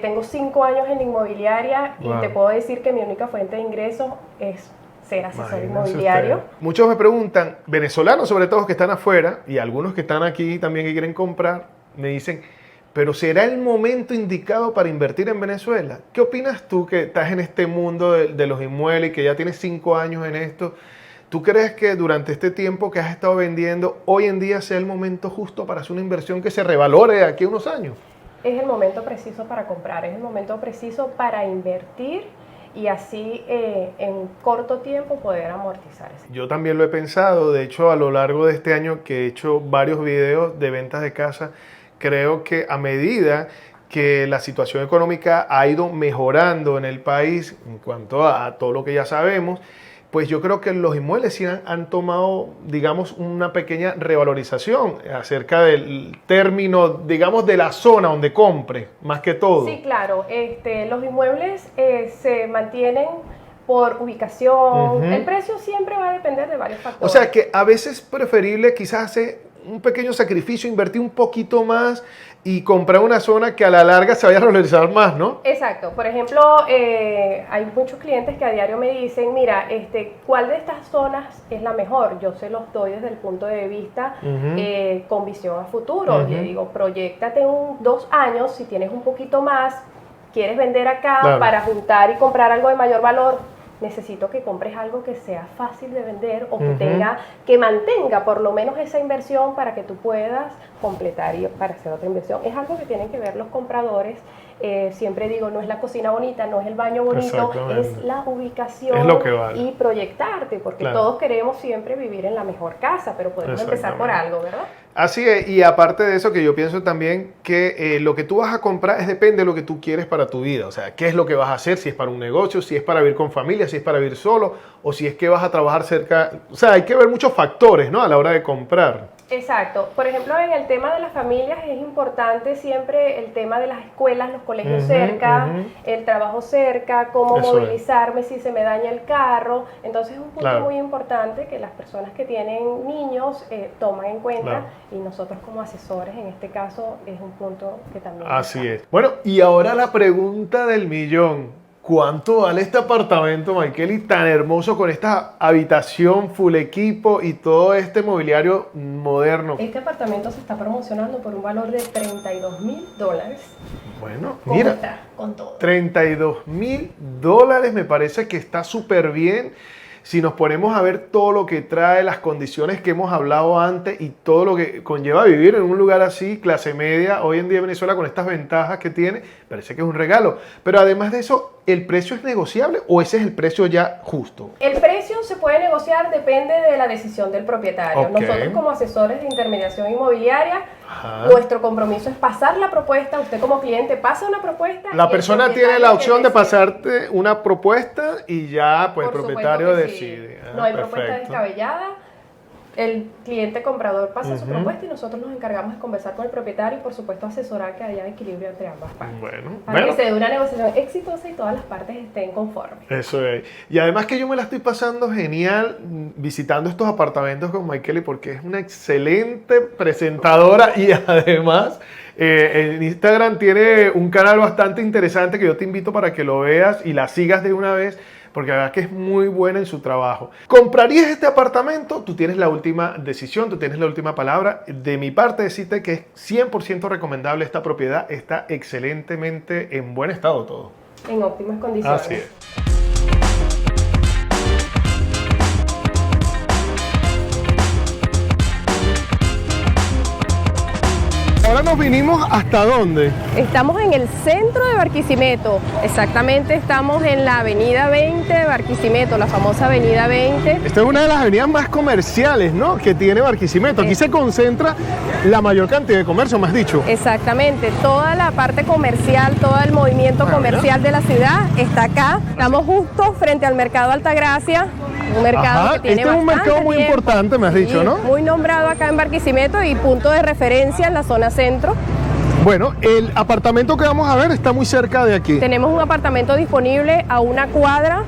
Tengo 5 años en la inmobiliaria Wow. y te puedo decir que mi única fuente de ingresos es ser asesor Imagínense inmobiliario. ustedes. Muchos me preguntan, venezolanos sobre todo que están afuera y algunos que están aquí también que quieren comprar, me dicen, pero ¿será el momento indicado para invertir en Venezuela? ¿Qué opinas tú que estás en este mundo de los inmuebles y que ya tienes 5 años en esto? ¿Tú crees que durante este tiempo que has estado vendiendo, hoy en día sea el momento justo para hacer una inversión que se revalore de aquí a unos años? Es el momento preciso para comprar, es el momento preciso para invertir y así en corto tiempo poder amortizar ese. Yo también lo he pensado, de hecho a lo largo de este año que he hecho varios videos de ventas de casa, creo que a medida que la situación económica ha ido mejorando en el país en cuanto a todo lo que ya sabemos, pues yo creo que los inmuebles sí han tomado, digamos, una pequeña revalorización acerca del término, digamos, de la zona donde compre, más que todo. Sí, claro, los inmuebles se mantienen por ubicación, Ujú. el precio siempre va a depender de varios O factores. sea que a veces es preferible quizás hacer un pequeño sacrificio, invertir un poquito más y comprar una zona que a la larga se vaya a revalorizar más, ¿no? Exacto. Por ejemplo, hay muchos clientes que a diario me dicen, mira, ¿cuál de estas zonas es la mejor? Yo se los doy desde el punto de vista Ujú. con visión a futuro. Ujú. Le digo, proyéctate 2 años, si tienes un poquito más, quieres vender acá Claro. para juntar y comprar algo de mayor valor, necesito que compres algo que sea fácil de vender o que mantenga por lo menos esa inversión para que tú puedas completar y para hacer otra inversión. Es algo que tienen que ver los compradores. Siempre digo, no es la cocina bonita, no es el baño bonito, es la ubicación, es lo que vale. Y proyectarte, porque Claro. todos queremos siempre vivir en la mejor casa, pero podemos empezar por algo, ¿verdad? Así es, y aparte de eso que yo pienso también que lo que tú vas a comprar depende de lo que tú quieres para tu vida, o sea, qué es lo que vas a hacer, si es para un negocio, si es para vivir con familia, si es para vivir solo, o si es que vas a trabajar cerca, o sea, hay que ver muchos factores, ¿no? A la hora de comprar. Exacto. Por ejemplo, en el tema de las familias es importante siempre el tema de las escuelas, los colegios cerca, el trabajo cerca, cómo Eso movilizarme si se me daña el carro. Entonces es un punto Claro. muy importante que las personas que tienen niños toman en cuenta, Claro. y nosotros como asesores en este caso es un punto que también... Así es. Bueno, y ahora la pregunta del millón. ¿Cuánto vale este apartamento, Maikeli, tan hermoso con esta habitación full equipo y todo este mobiliario moderno? Este apartamento se está promocionando por un valor de $32,000. Bueno, ¿Cómo mira, está? Con todo. $32,000 me parece que está súper bien. Si nos ponemos a ver todo lo que trae, las condiciones que hemos hablado antes y todo lo que conlleva vivir en un lugar así, clase media, hoy en día en Venezuela con estas ventajas que tiene, parece que es un regalo. Pero además de eso, ¿el precio es negociable o ese es el precio ya justo? El precio se puede negociar, depende de la decisión del propietario. Ok. Nosotros como asesores de intermediación inmobiliaria, nuestro compromiso es pasar la propuesta. Usted como cliente pasa una propuesta. La y el persona tiene propietario la opción de decide. pasarte una propuesta y ya pues el Por supuesto propietario que sí. decide. Ah, No hay propuesta perfecto. descabellada. El cliente comprador pasa su propuesta y nosotros nos encargamos de conversar con el propietario y por supuesto asesorar que haya equilibrio entre ambas partes. Bueno, Para que se dé una negociación exitosa y todas las partes estén conformes. Eso es. Y además que yo me la estoy pasando genial visitando estos apartamentos con Maikeli porque es una excelente presentadora y además en Instagram tiene un canal bastante interesante que yo te invito para que lo veas y la sigas de una vez porque la verdad que es muy buena en su trabajo. ¿Comprarías este apartamento? Tú tienes la última decisión, tú tienes la última palabra. De mi parte decirte que es 100% recomendable esta propiedad, está excelentemente en buen estado todo. En óptimas condiciones. Así es. Ahora nos vinimos ¿hasta dónde? Estamos en el centro de Barquisimeto, exactamente estamos en la avenida 20 de Barquisimeto, la famosa avenida 20. Esta es una de las avenidas más comerciales, ¿no?, que tiene Barquisimeto. Aquí se concentra la mayor cantidad de comercio, me has dicho. Exactamente, toda la parte comercial, todo el movimiento comercial de la ciudad está acá. Estamos justo frente al Mercado Altagracia, un mercado que tiene este es un mercado bastante muy tiempo. importante, me has dicho, Sí, ¿no? muy nombrado acá en Barquisimeto y punto de referencia en la zona centro. Bueno, el apartamento que vamos a ver está muy cerca de aquí. Tenemos un apartamento disponible a una cuadra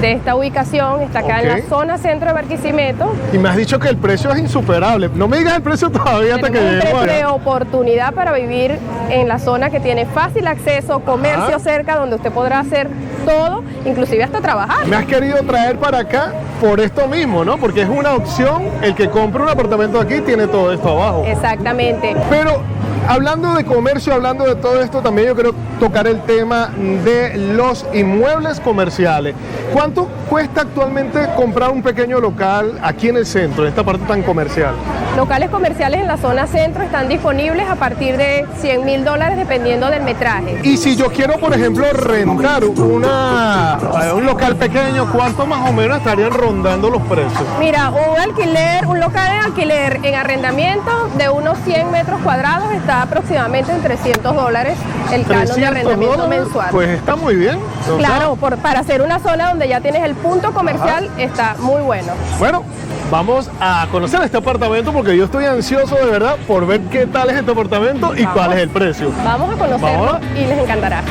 de esta ubicación, está acá en la Ok. zona centro de Barquisimeto. Y me has dicho que el precio es insuperable. No me digas el precio todavía hasta que Tenemos un lleguemos precio de allá. oportunidad para vivir en la zona que tiene fácil acceso, comercio cerca, donde usted podrá hacer todo, inclusive hasta trabajar. Me has querido traer para acá por esto mismo, ¿no? Porque es una opción, el que compre un apartamento aquí tiene todo esto abajo. Exactamente. Pero hablando de comercio, hablando de todo esto, también yo quiero tocar el tema de los inmuebles comerciales. ¿Cuánto cuesta actualmente comprar un pequeño local aquí en el centro, en esta parte tan comercial? Locales comerciales en la zona centro están disponibles a partir de $100,000 dependiendo del metraje. Y si yo quiero, por ejemplo, rentar un local pequeño, ¿cuánto más o menos estarían rondando los precios? Mira, un local de alquiler en arrendamiento de unos 100 metros cuadrados está aproximadamente en $300 el canon de arrendamiento $300, mensual. Pues está muy bien. O sea, Claro, para hacer una zona donde ya tienes el punto comercial está muy bueno. bueno, vamos a conocer este apartamento porque yo estoy ansioso de verdad por ver qué tal es este apartamento y cuál es el precio. Vamos a conocerlo Vamos. y les encantará.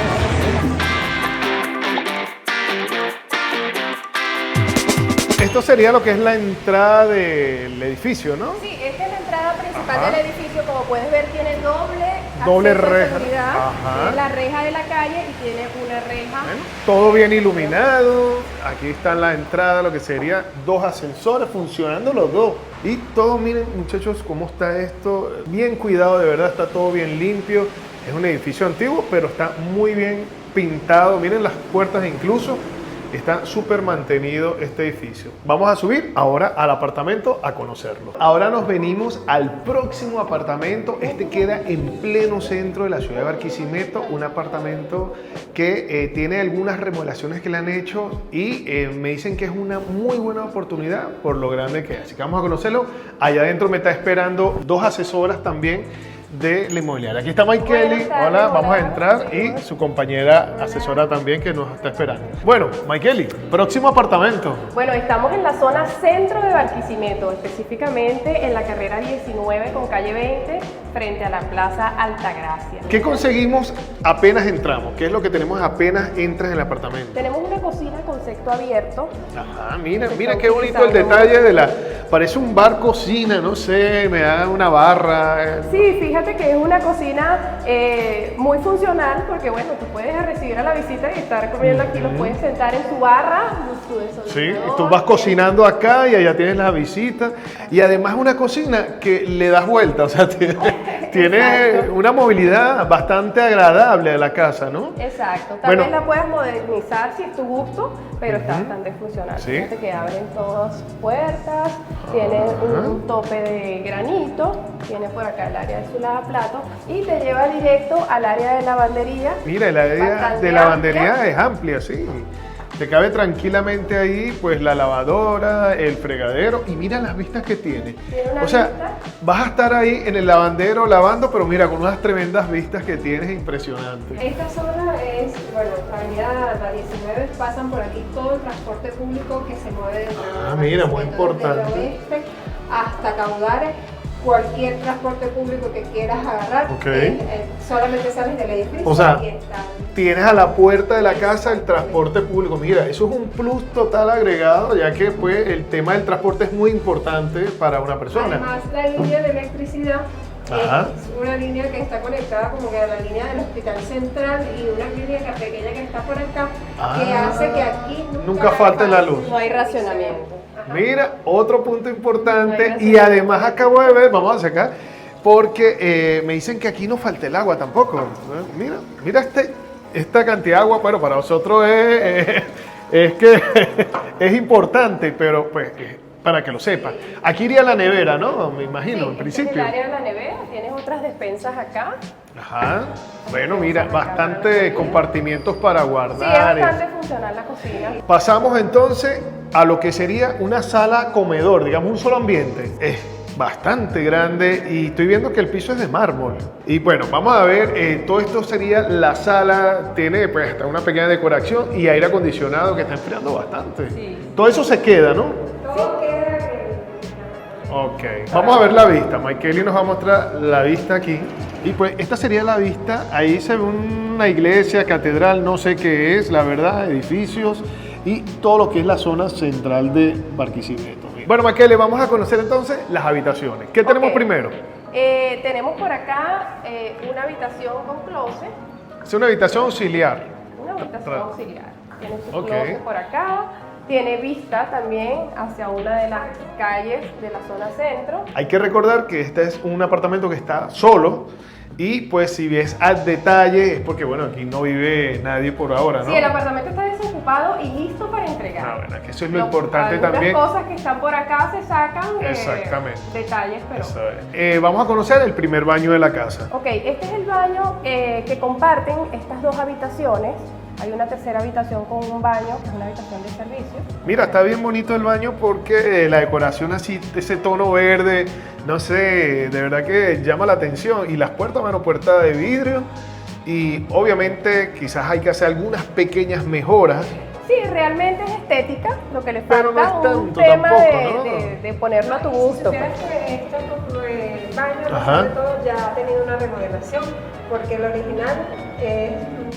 Esto sería lo que es la entrada del edificio, ¿no? Sí, esta es la entrada principal del edificio. Como puedes ver, tiene Doble acceso de reja. seguridad. Ajá. Tiene la reja de la calle y tiene una reja. Bueno, todo bien iluminado. Aquí está la entrada, lo que sería 2 ascensores funcionando los dos. Y todo, miren muchachos, cómo está esto. Bien cuidado, de verdad, está todo bien limpio. Es un edificio antiguo, pero está muy bien pintado, miren las puertas incluso. Está súper mantenido este edificio. Vamos a subir ahora al apartamento a conocerlo. Ahora nos venimos al próximo apartamento. Este queda en pleno centro de la ciudad de Barquisimeto. Un apartamento que tiene algunas remodelaciones que le han hecho y me dicen que es una muy buena oportunidad por lo grande que es. Así que vamos a conocerlo. Allá adentro me está esperando 2 asesoras también de la inmobiliaria. Aquí está Mike Kelly. Hola, vamos a entrar y su compañera asesora también que nos está esperando. Bueno, Mike Kelly, próximo apartamento. Bueno, estamos en la zona centro de Barquisimeto, específicamente en la carrera 19 con calle 20, frente a la Plaza Altagracia. ¿Qué conseguimos apenas entramos? ¿Qué es lo que tenemos apenas entras en el apartamento? Tenemos una cocina con concepto abierto. Ajá, mira qué bonito el detalle de la... Parece un bar cocina, no sé, me da una barra. Sí, fíjate que es una cocina muy funcional porque, bueno, tú puedes recibir a la visita y estar comiendo aquí, los puedes sentar en su barra, su desayunador. Sí, tú vas cocinando acá y allá tienes la visita. Y además una cocina que le das vuelta, o sea, tiene una movilidad bastante agradable a la casa, ¿no? Exacto, también la puedes modernizar si es tu gusto, pero está bastante funcional. ¿Sí? Fíjate que abren todas sus puertas, tiene un tope de granito, tiene por acá el área de su lavaplatos y te lleva directo al área de lavandería. Mira, el área de lavandería es amplia, sí. Te cabe tranquilamente ahí, pues la lavadora, el fregadero y mira las vistas que tiene. O sea, vas a estar ahí en el lavandero lavando, pero mira, con unas tremendas vistas que tienes, impresionante. Esta zona es, bueno, la avenida la 19, pasan por aquí todo el transporte público que se mueve mira, muy importante. Desde el oeste hasta Caudares. Cualquier transporte público que quieras agarrar, solamente sales del edificio. O sea, tienes a la puerta de la casa el transporte público. Mira, eso es un plus total agregado, ya que pues, el tema del transporte es muy importante para una persona. Además, la línea de electricidad es una línea que está conectada como que a la línea del Hospital Central y una clínica pequeña que está por acá, que hace que aquí nunca falte la luz. No hay racionamiento. Mira, otro punto importante y además acabo de ver, vamos a sacar, porque me dicen que aquí no falta el agua tampoco. Mira esta cantidad de agua, bueno, para nosotros es que es importante, pero pues para que lo sepa. Aquí iría la nevera, ¿no? Me imagino, en principio. Es el área de la nevera, tienes otras despensas acá. Ajá. Bueno, mira, bastante compartimientos para guardar. Sí, es bastante funcional la cocina. Pasamos entonces a lo que sería una sala comedor, digamos un solo ambiente. Es bastante grande y estoy viendo que el piso es de mármol. Y bueno, vamos a ver, todo esto sería la sala, tiene pues hasta una pequeña decoración y aire acondicionado que está enfriando bastante. Sí. Todo eso se queda, ¿no? Todo queda. Ok, vamos a ver la vista. Mike Kelly nos va a mostrar la vista aquí. Y pues esta sería la vista. Ahí se ve una iglesia, catedral, no sé qué es, la verdad, edificios y todo lo que es la zona central de Barquisimeto. Bueno, Mike Kelly, vamos a conocer entonces las habitaciones. ¿Qué tenemos primero? Tenemos por acá una habitación con closet. Es una habitación auxiliar. Una habitación auxiliar. Tiene su closet por acá. Tiene vista también hacia una de las calles de la zona centro. Hay que recordar que este es un apartamento que está solo y pues si ves al detalle es porque bueno, aquí no vive nadie por ahora, ¿no? Sí, el apartamento está desocupado y listo para entregar. Bueno, que eso es lo importante también. Las cosas que están por acá se sacan detalles, pero... vamos a conocer el primer baño de la casa. Ok, este es el baño que comparten estas dos habitaciones. Hay una tercera habitación con un baño, que es una habitación de servicio. Mira, está bien bonito el baño porque la decoración así, ese tono verde, no sé, de verdad que llama la atención. Y las puertas, bueno, puerta de vidrio. Y obviamente quizás hay que hacer algunas pequeñas mejoras. Sí, realmente es estética, lo que le falta. Pero no es tanto un tema tampoco, de ponerlo a tu gusto. Si que este baño, sobre todo, ya ha tenido una remodelación, porque el original es...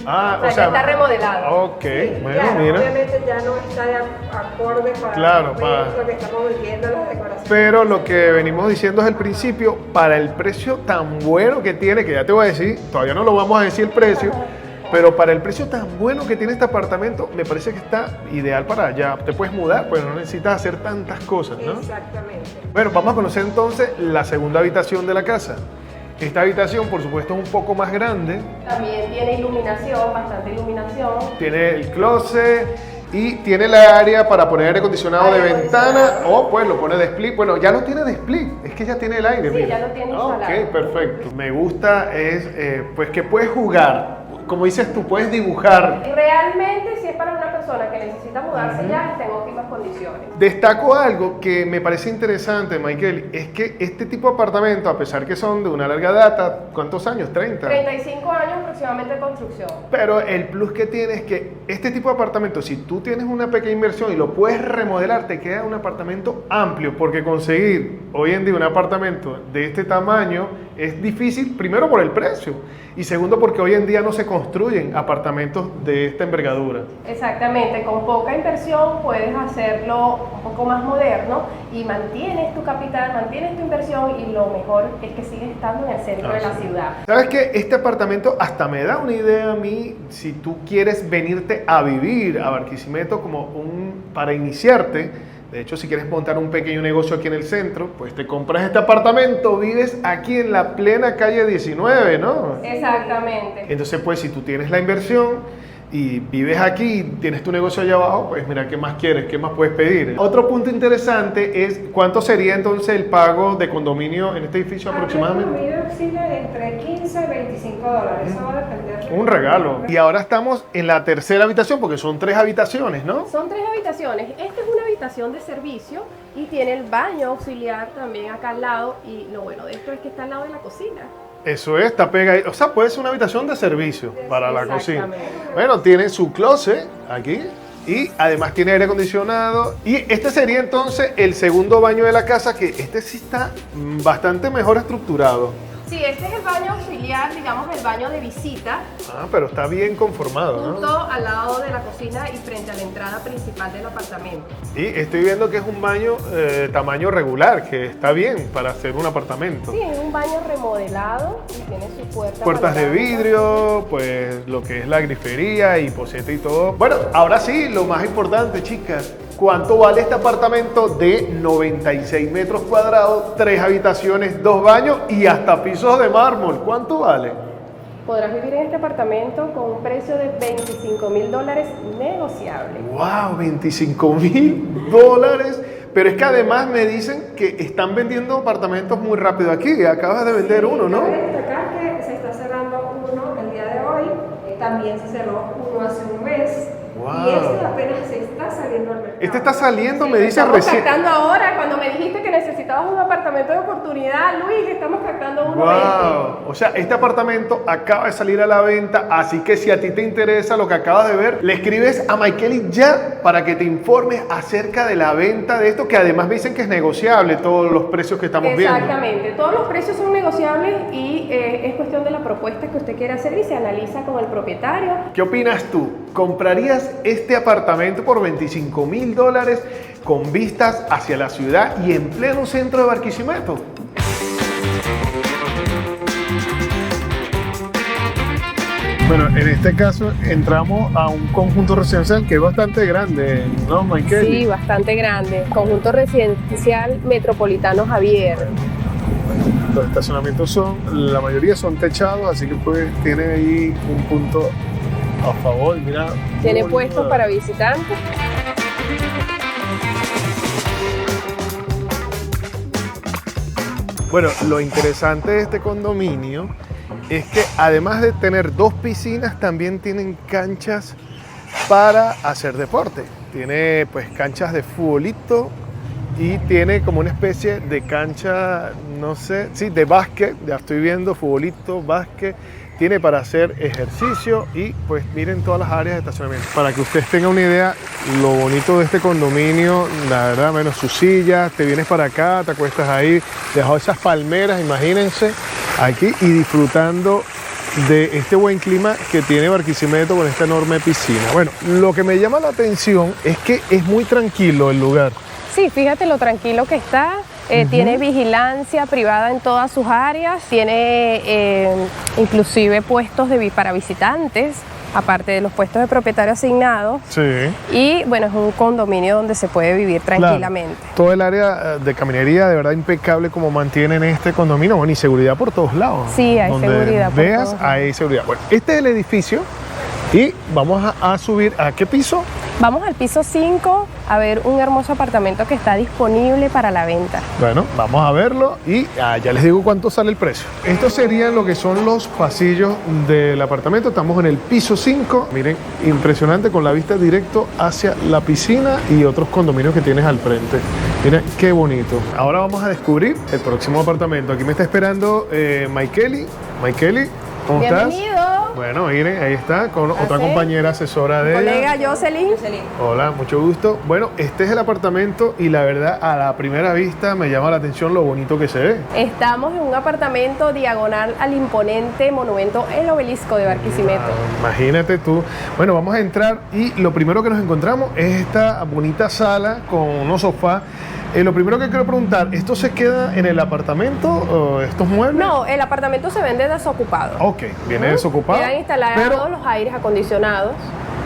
o sea, está remodelado. Ok, sí, bueno, claro, mira. Obviamente ya no está de acorde para lo que estamos viviendo, las decoraciones. Pero lo que venimos diciendo desde el principio, para el precio tan bueno que tiene, que ya te voy a decir, todavía no lo vamos a decir el precio, pero para el precio tan bueno que tiene este apartamento, me parece que está ideal para allá. Te puedes mudar, pues no necesitas hacer tantas cosas, ¿no? Exactamente. Bueno, vamos a conocer entonces la segunda habitación de la casa. Esta habitación, por supuesto, es un poco más grande. También tiene iluminación, bastante iluminación. Tiene el closet y tiene la área para poner aire acondicionado de ventana o pues lo pone de split. Bueno, ya lo tiene de split, es que ya tiene el aire. Sí, mira. ya lo tiene instalado. Ok, perfecto. Me gusta es pues que puedes jugar. Como dices tú, puedes dibujar. Realmente, si es para una persona que necesita mudarse ya, está en óptimas condiciones. Destaco algo que me parece interesante, Michael, es que este tipo de apartamentos, a pesar que son de una larga data, ¿cuántos años? 30. 35 años aproximadamente de construcción. Pero el plus que tiene es que este tipo de apartamentos, si tú tienes una pequeña inversión y lo puedes remodelar, te queda un apartamento amplio, porque conseguir hoy en día un apartamento de este tamaño es difícil, primero por el precio y segundo porque hoy en día no se construyen apartamentos de esta envergadura. Exactamente, con poca inversión puedes hacerlo un poco más moderno y mantienes tu capital, mantienes tu inversión y lo mejor es que sigues estando en el centro de la ciudad. ¿Sabes qué? Este apartamento hasta me da una idea a mí, si tú quieres venirte a vivir a Barquisimeto como para iniciarte. De hecho, si quieres montar un pequeño negocio aquí en el centro, pues te compras este apartamento, vives aquí en la plena calle 19, ¿no? Exactamente. Entonces, pues si tú tienes la inversión y vives aquí y tienes tu negocio allá abajo, pues mira, ¿qué más quieres? ¿Qué más puedes pedir? Otro punto interesante es cuánto sería entonces el pago de condominio en este edificio aproximadamente. El condominio oscila entre 15 y 25 dólares. Eso va a depender de... Un regalo. Y ahora estamos en la tercera habitación porque son 3 habitaciones, ¿no? Son 3 habitaciones. Esta es una habitación de servicio y tiene el baño auxiliar también acá al lado. Y lo bueno de esto es que está al lado de la cocina. Eso es, está pegadito. O sea, puede ser una habitación de servicio para la cocina. Exactamente. Bueno, tiene su closet aquí y además tiene aire acondicionado. Y este sería entonces el segundo baño de la casa, que este sí está bastante mejor estructurado. Sí, este es el baño auxiliar, digamos el baño de visita, Ah, pero está bien conformado, justo ¿no? al lado de la cocina y frente a la entrada principal del apartamento. Y estoy viendo que es un baño tamaño regular, que está bien para hacer un apartamento. Sí, es un baño remodelado y tiene su puerta. Puertas de panorámica. vidrio, pues lo que es la grifería y poseta y todo. Bueno, ahora sí, lo más importante, chicas. ¿Cuánto vale este apartamento de 96 metros cuadrados, 3 habitaciones, 2 baños y hasta pisos de mármol? ¿Cuánto vale? Podrás vivir en este apartamento con un precio de $25,000 negociable. ¡Wow! $25,000. Pero es que además me dicen que están vendiendo apartamentos muy rápido aquí. Acabas de vender uno, ¿no? Cabe destacar que se está cerrando uno el día de hoy. También se cerró uno hace un mes. Wow. Y este apenas se está saliendo al mercado. Este está saliendo, Sí, me dice estamos recién. captando ahora, cuando me dijiste que necesitabas un apartamento de oportunidad, Luis, estamos captando uno de Wow. O sea, este apartamento acaba de salir a la venta, así que si a ti te interesa lo que acabas de ver, le escribes a Michaeli ya para que te informes acerca de la venta de esto, que además me dicen que es negociable todos los precios que estamos viendo. Exactamente, todos los precios son negociables y es cuestión de la propuesta que usted quiera hacer y se analiza con el propietario. ¿Qué opinas tú? ¿Comprarías este apartamento por $25,000 con vistas hacia la ciudad y en pleno centro de Barquisimeto? Bueno, en este caso entramos a un conjunto residencial que es bastante grande, ¿no, Michael? Sí, bastante grande. Conjunto residencial metropolitano Javier. Los estacionamientos la mayoría son techados, así que pues tiene ahí un punto a favor. Mira, Tiene muy puestos bonito. para visitantes. Bueno, lo interesante de este condominio es que además de tener 2 piscinas, también tienen canchas para hacer deporte. Tiene pues canchas de futbolito y tiene como una especie de cancha, no sé, sí, de básquet. Ya estoy viendo futbolito, básquet. Tiene para hacer ejercicio y pues miren todas las áreas de estacionamiento. Para que ustedes tengan una idea, lo bonito de este condominio, la verdad, menos sus sillas, te vienes para acá, te acuestas ahí, debajo de esas palmeras, imagínense, aquí y disfrutando de este buen clima que tiene Barquisimeto con esta enorme piscina. Bueno, lo que me llama la atención es que es muy tranquilo el lugar. Sí, fíjate lo tranquilo que está. Tiene vigilancia privada en todas sus áreas, tiene inclusive puestos para visitantes aparte de los puestos de propietario asignados. Sí. Y bueno, es un condominio donde se puede vivir tranquilamente. Claro. Todo el área de caminería, de verdad impecable como mantienen este condominio. Bueno, y seguridad por todos lados. Sí, hay donde seguridad por veas, todos lados. hay seguridad. Bueno, este es el edificio y vamos a subir. ¿A qué piso? Vamos al piso 5 a ver un hermoso apartamento que está disponible para la venta. Bueno, vamos a verlo y ya les digo cuánto sale el precio. Estos serían lo que son los pasillos del apartamento. Estamos en el piso 5. Miren, impresionante, con la vista directo hacia la piscina y otros condominios que tienes al frente. Miren qué bonito. Ahora vamos a descubrir el próximo apartamento. Aquí me está esperando Maikeli. Maikeli, ¿cómo estás? Bienvenido. Bueno, miren, ahí está, con otra compañera asesora de ella. Colega Jocelyn. Hola, mucho gusto. Bueno, este es el apartamento y la verdad, a la primera vista me llama la atención lo bonito que se ve. Estamos en un apartamento diagonal al imponente monumento El Obelisco de Barquisimeto. Imagínate tú. Bueno, vamos a entrar y lo primero que nos encontramos es esta bonita sala con unos sofás. Lo primero que quiero preguntar, ¿esto se queda en el apartamento, estos muebles? No, el apartamento se vende desocupado. Ok, viene desocupado. Quedan instalados pero los aires acondicionados.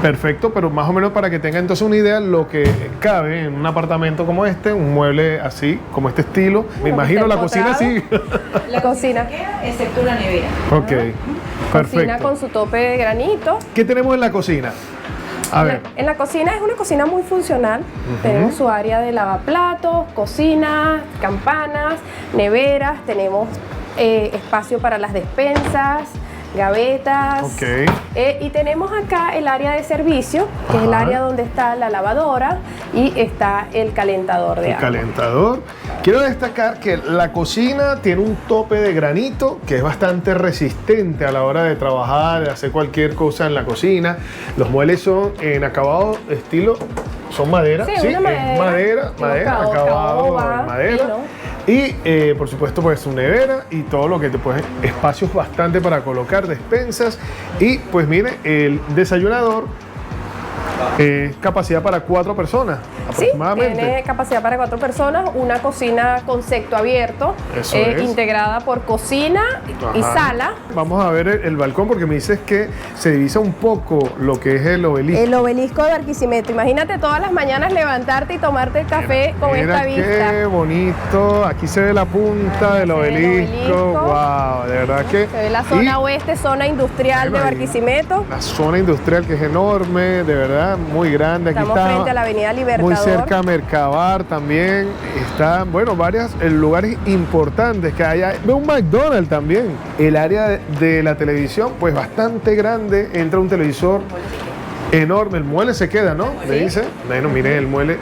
perfecto, pero más o menos para que tenga entonces una idea lo que cabe en un apartamento como este, un mueble así, como este estilo. Me imagino la cocina así. La Cocina. queda, excepto la nevera. Ok, Cocina perfecto. con su tope de granito. ¿Qué tenemos en la cocina? A ver. En la cocina es una cocina muy funcional. Tenemos su área de lavaplatos, cocinas, campanas, neveras, tenemos espacio para las despensas, gavetas. Ok. Y tenemos acá el área de servicio, que es el Ajá. área donde está la lavadora y está el calentador de El agua. calentador. Quiero destacar que la cocina tiene un tope de granito que es bastante resistente a la hora de trabajar, de hacer cualquier cosa en la cocina. Los muebles son en acabado estilo, son madera. Sí, una madera. Acabado caoba, en madera. fino. Y por supuesto pues su nevera y todo lo que te puede, espacios bastante para colocar despensas. Y pues mire, el desayunador capacidad para 4 personas Sí, aproximadamente. tiene capacidad para 4 personas, una cocina concepto abierto, Eso es. integrada por cocina y Ajá. sala. Vamos a ver el balcón porque me dices que se divisa un poco lo que es el obelisco. El Obelisco de Barquisimeto. Imagínate todas las mañanas levantarte y tomarte el café con Mira esta vista. qué bonito. Aquí se ve la punta del Se ve el obelisco. obelisco. Wow, de verdad que. Se ve la zona y oeste, zona industrial Bueno, de ahí Barquisimeto. la zona industrial que es enorme, de verdad, muy grande. Aquí Estamos está frente a la Avenida Libertador. muy cerca a Mercabar también. Están, bueno, varios lugares importantes que hay. Veo un McDonald's también. El área de la televisión, pues bastante grande. Entra un televisor enorme. El mueble se queda, ¿no? Me dice. Bueno, miren el mueble.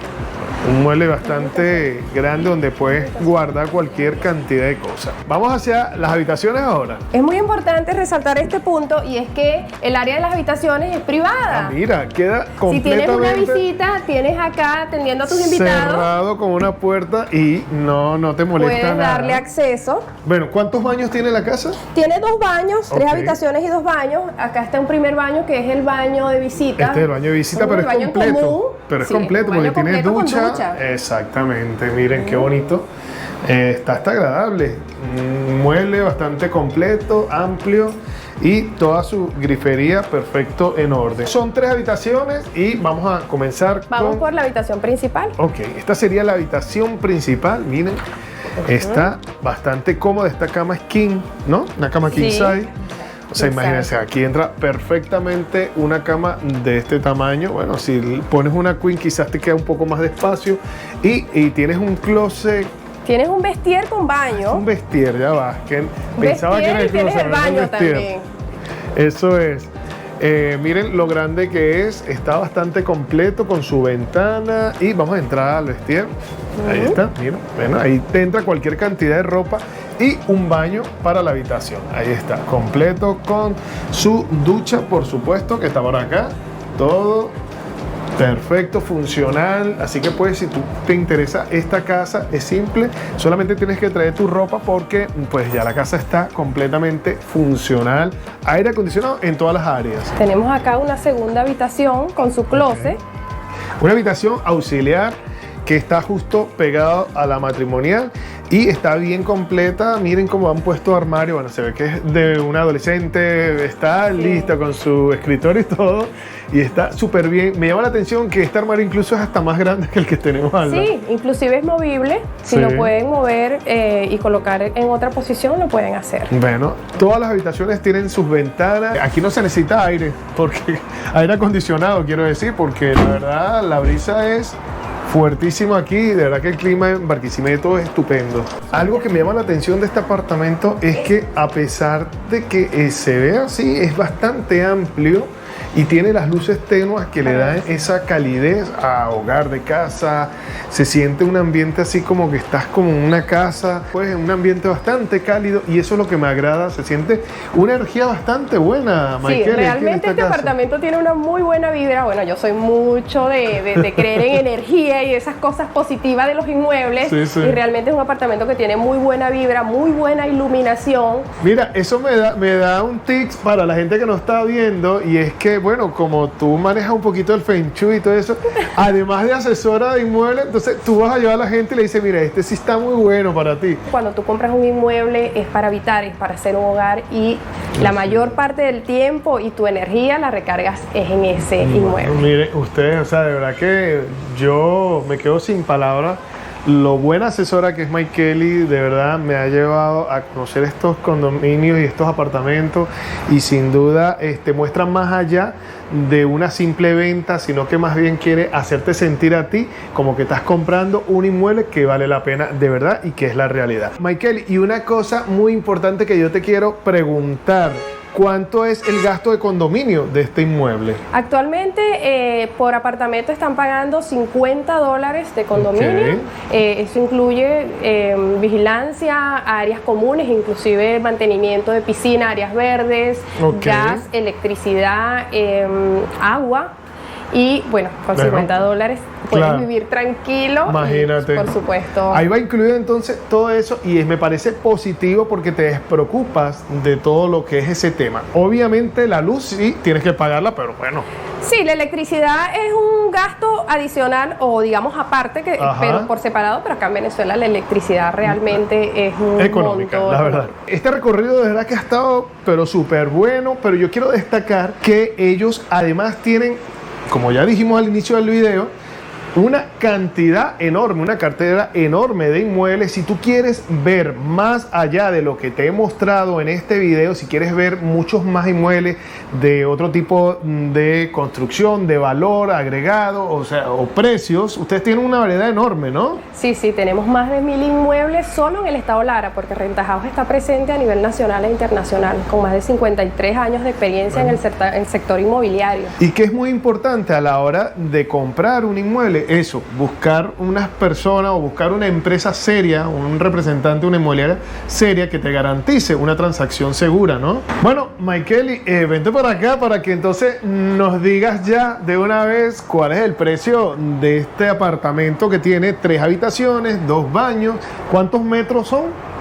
Un mueble bastante grande donde puedes guardar cualquier cantidad de cosas. Vamos hacia las habitaciones ahora. Es muy importante resaltar este punto y es que el área de las habitaciones es privada. Mira, queda Si tienes una completamente visita, tienes acá atendiendo a tus invitados, cerrado con una puerta y no te molesta puedes nada. darle acceso. Bueno, ¿cuántos baños tiene la casa? Tiene 2 baños, 3 Ok. habitaciones y 2 baños. Acá está un primer baño que es el baño de visita. Este es el baño de visita, pero El es baño en completo. común. Pero es Sí, completo un porque baño tiene completo con ducha. ducha. Exactamente, miren qué bonito. Está hasta agradable. Un mueble bastante completo, amplio y toda su grifería perfecto en orden. Son 3 habitaciones y vamos a comenzar Vamos con... por la habitación principal. Ok, esta sería la habitación principal. Miren, está bastante cómoda. Esta cama es king, ¿no? Una cama king Sí. size. O sea, King imagínense, size. aquí entra perfectamente una cama de este tamaño. Bueno, si pones una queen quizás te queda un poco más de espacio. Y tienes un closet, Tienes un vestier con baño. un vestier, ya va. Que pensaba que Vestier era el y tienes closet, el pero es un baño vestier. también. Eso es. Miren lo grande que es, está bastante completo con su ventana y vamos a entrar al vestier. Ahí está, miren, bueno, ahí te entra cualquier cantidad de ropa y un baño para la habitación. Ahí está, completo con su ducha, por supuesto, que está por acá. Todo perfecto, funcional. Así que pues si tú te interesa esta casa, es simple. Solamente tienes que traer tu ropa porque pues ya la casa está completamente funcional. Aire acondicionado en todas las áreas. Tenemos acá una segunda habitación con su closet. Una habitación auxiliar que está justo pegado a la matrimonial y está bien completa. Miren cómo han puesto armario, bueno, se ve que es de un adolescente, está lista con su escritorio y todo, y está súper bien. Me llama la atención que este armario incluso es hasta más grande que el que tenemos al lado. Sí, inclusive es movible, si lo pueden mover y colocar en otra posición, lo pueden hacer. Bueno, todas las habitaciones tienen sus ventanas. Aquí no se necesita aire, porque aire acondicionado, quiero decir, porque la verdad la brisa es fuertísimo aquí. De verdad que el clima en Barquisimeto es estupendo. Algo que me llama la atención de este apartamento es que, a pesar de que se ve así, es bastante amplio y tiene las luces tenues que le dan esa calidez a hogar de casa. Se siente un ambiente así como que estás como en una casa, pues en un ambiente bastante cálido, y eso es lo que me agrada. Se siente una energía bastante buena, Maikeli. Sí, realmente este apartamento tiene una muy buena vibra. Bueno, yo soy mucho de creer en energía y esas cosas positivas de los inmuebles. Sí. Y realmente es un apartamento que tiene muy buena vibra, muy buena iluminación. Mira, eso me da un tips para la gente que nos está viendo, y es que, bueno, como tú manejas un poquito el Feng Shui y todo eso, además de asesora de inmuebles, entonces tú vas a llevar a la gente y le dices, mira, este sí está muy bueno para ti. Cuando tú compras un inmueble es para habitar, es para hacer un hogar, y la mayor parte del tiempo y tu energía la recargas es en ese inmueble. Miren, ustedes, o sea, de verdad que yo me quedo sin palabras. Lo buena asesora que es Maikeli, de verdad me ha llevado a conocer estos condominios y estos apartamentos, y sin duda muestran más allá de una simple venta, sino que más bien quiere hacerte sentir a ti como que estás comprando un inmueble que vale la pena de verdad y que es la realidad. Maikeli, y una cosa muy importante que yo te quiero preguntar: ¿cuánto es el gasto de condominio de este inmueble? Actualmente por apartamento están pagando $50 de condominio. Eso incluye vigilancia, áreas comunes, inclusive mantenimiento de piscina, áreas verdes, gas, electricidad, agua. Y bueno, con $50 puedes vivir tranquilo. Imagínate. Y, por supuesto. Ahí va incluido entonces todo eso, y me parece positivo porque te despreocupas de todo lo que es ese tema. Obviamente la luz sí tienes que pagarla, pero bueno. Sí, la electricidad es un gasto adicional, o digamos aparte, pero por separado, pero acá en Venezuela la electricidad realmente es un económica, monto, la verdad. Este recorrido de verdad que ha estado pero súper bueno, pero yo quiero destacar que ellos además tienen, como ya dijimos al inicio del video, una cantidad enorme, una cartera enorme de inmuebles. Si tú quieres ver más allá de lo que te he mostrado en este video, si quieres ver muchos más inmuebles de otro tipo de construcción, de valor agregado, o precios, ustedes tienen una variedad enorme, ¿no? Sí, tenemos más de 1000 inmuebles solo en el estado Lara, porque Renta House está presente a nivel nacional e internacional, con más de 53 años de experiencia en el sector inmobiliario. Y que es muy importante a la hora de comprar un inmueble, eso, buscar unas personas o buscar una empresa seria, un representante, una inmobiliaria seria que te garantice una transacción segura, ¿no? Bueno, Maikeli, vente por acá para que entonces nos digas ya de una vez cuál es el precio de este apartamento que tiene 3 habitaciones, 2 baños. ¿Cuántos metros son?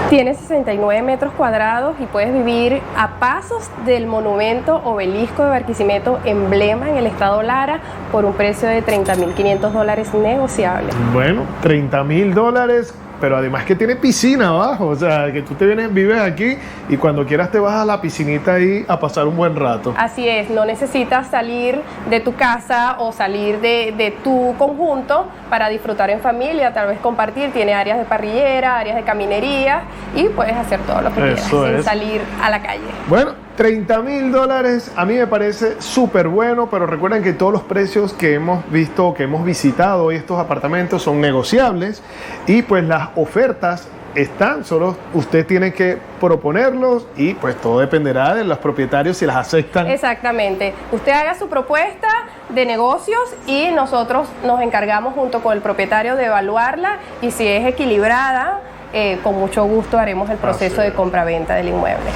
Tiene 69 metros cuadrados y puedes vivir a pasos del monumento Obelisco de Barquisimeto, emblema en el estado Lara, por un precio de $30.500 negociable. Bueno, $30.000, pero además que tiene piscina abajo, o sea, que tú vives aquí y cuando quieras te vas a la piscinita ahí a pasar un buen rato. Así es, no necesitas salir de tu casa o salir de tu conjunto para disfrutar en familia, tal vez compartir. Tiene áreas de parrillera, áreas de caminería, y puedes hacer todo lo que quieras sin salir a la calle. Bueno, $30.000 a mí me parece súper bueno, pero recuerden que todos los precios que hemos visto, que hemos visitado hoy, estos apartamentos, son negociables, y pues las ofertas están, solo usted tiene que proponerlos, y pues todo dependerá de los propietarios si las aceptan. Exactamente, usted haga su propuesta de negocios y nosotros nos encargamos junto con el propietario de evaluarla, y si es equilibrada, con mucho gusto haremos el proceso de compra-venta del inmueble.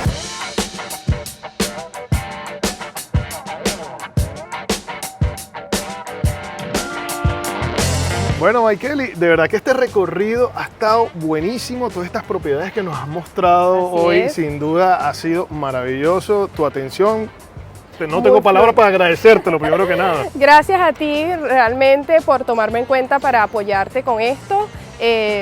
Bueno, Maikeli, de verdad que este recorrido ha estado buenísimo. Todas estas propiedades que nos has mostrado hoy, sin duda ha sido maravilloso. Tu atención, no tengo palabras para agradecerte, lo primero que nada. Gracias a ti realmente por tomarme en cuenta para apoyarte con esto.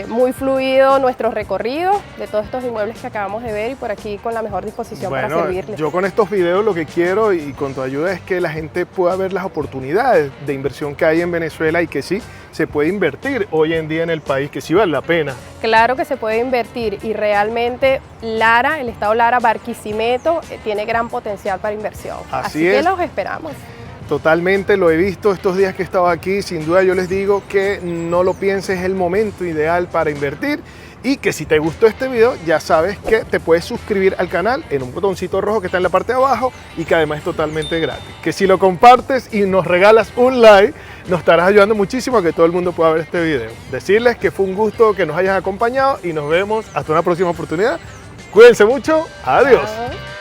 muy fluido nuestro recorrido de todos estos inmuebles que acabamos de ver y por aquí con la mejor disposición para servirles. Yo con estos videos lo que quiero y con tu ayuda es que la gente pueda ver las oportunidades de inversión que hay en Venezuela y que sí se puede invertir hoy en día en el país, que sí vale la pena. Claro que se puede invertir y realmente Lara, el estado Lara, Barquisimeto, tiene gran potencial para inversión. Así que los esperamos. Totalmente, lo he visto estos días que he estado aquí, sin duda yo les digo que no lo pienses, es el momento ideal para invertir y que si te gustó este video ya sabes que te puedes suscribir al canal en un botoncito rojo que está en la parte de abajo y que además es totalmente gratis. Que si lo compartes y nos regalas un like, nos estarás ayudando muchísimo a que todo el mundo pueda ver este video. Decirles que fue un gusto que nos hayan acompañado y nos vemos hasta una próxima oportunidad. Cuídense mucho, adiós. Chao.